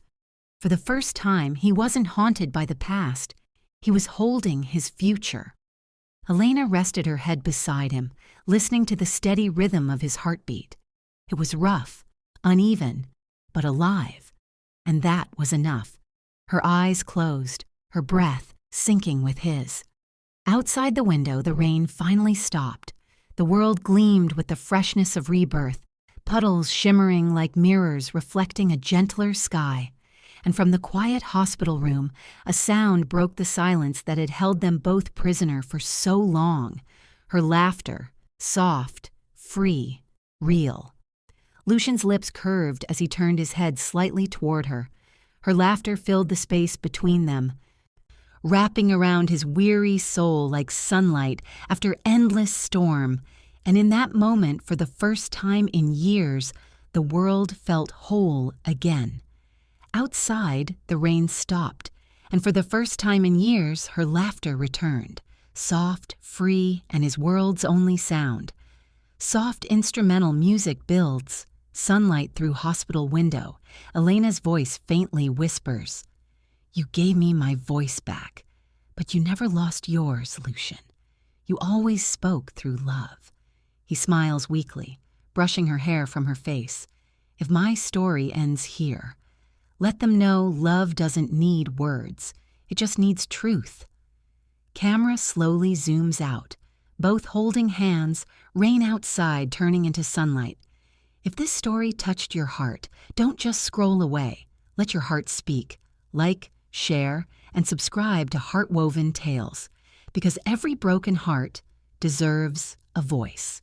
For the first time, he wasn't haunted by the past. He was holding his future. Elena rested her head beside him, listening to the steady rhythm of his heartbeat. It was rough, uneven, but alive. And that was enough. Her eyes closed, her breath sinking with his. Outside the window, the rain finally stopped. The world gleamed with the freshness of rebirth, puddles shimmering like mirrors reflecting a gentler sky. And from the quiet hospital room, a sound broke the silence that had held them both prisoner for so long. Her laughter, soft, free, real. Lucian's lips curved as he turned his head slightly toward her. Her laughter filled the space between them, wrapping around his weary soul like sunlight after endless storm. And in that moment, for the first time in years, the world felt whole again. Outside, the rain stopped, and for the first time in years, her laughter returned, soft, free, and his world's only sound. Soft instrumental music builds. Sunlight through hospital window. Elena's voice faintly whispers. You gave me my voice back, but you never lost yours, Lucian. You always spoke through love. He smiles weakly, brushing her hair from her face. If my story ends here, let them know love doesn't need words. It just needs truth. Camera slowly zooms out, both holding hands, rain outside turning into sunlight. If this story touched your heart, don't just scroll away. Let your heart speak. Like, share, and subscribe to Heartwoven Tales, because every broken heart deserves a voice.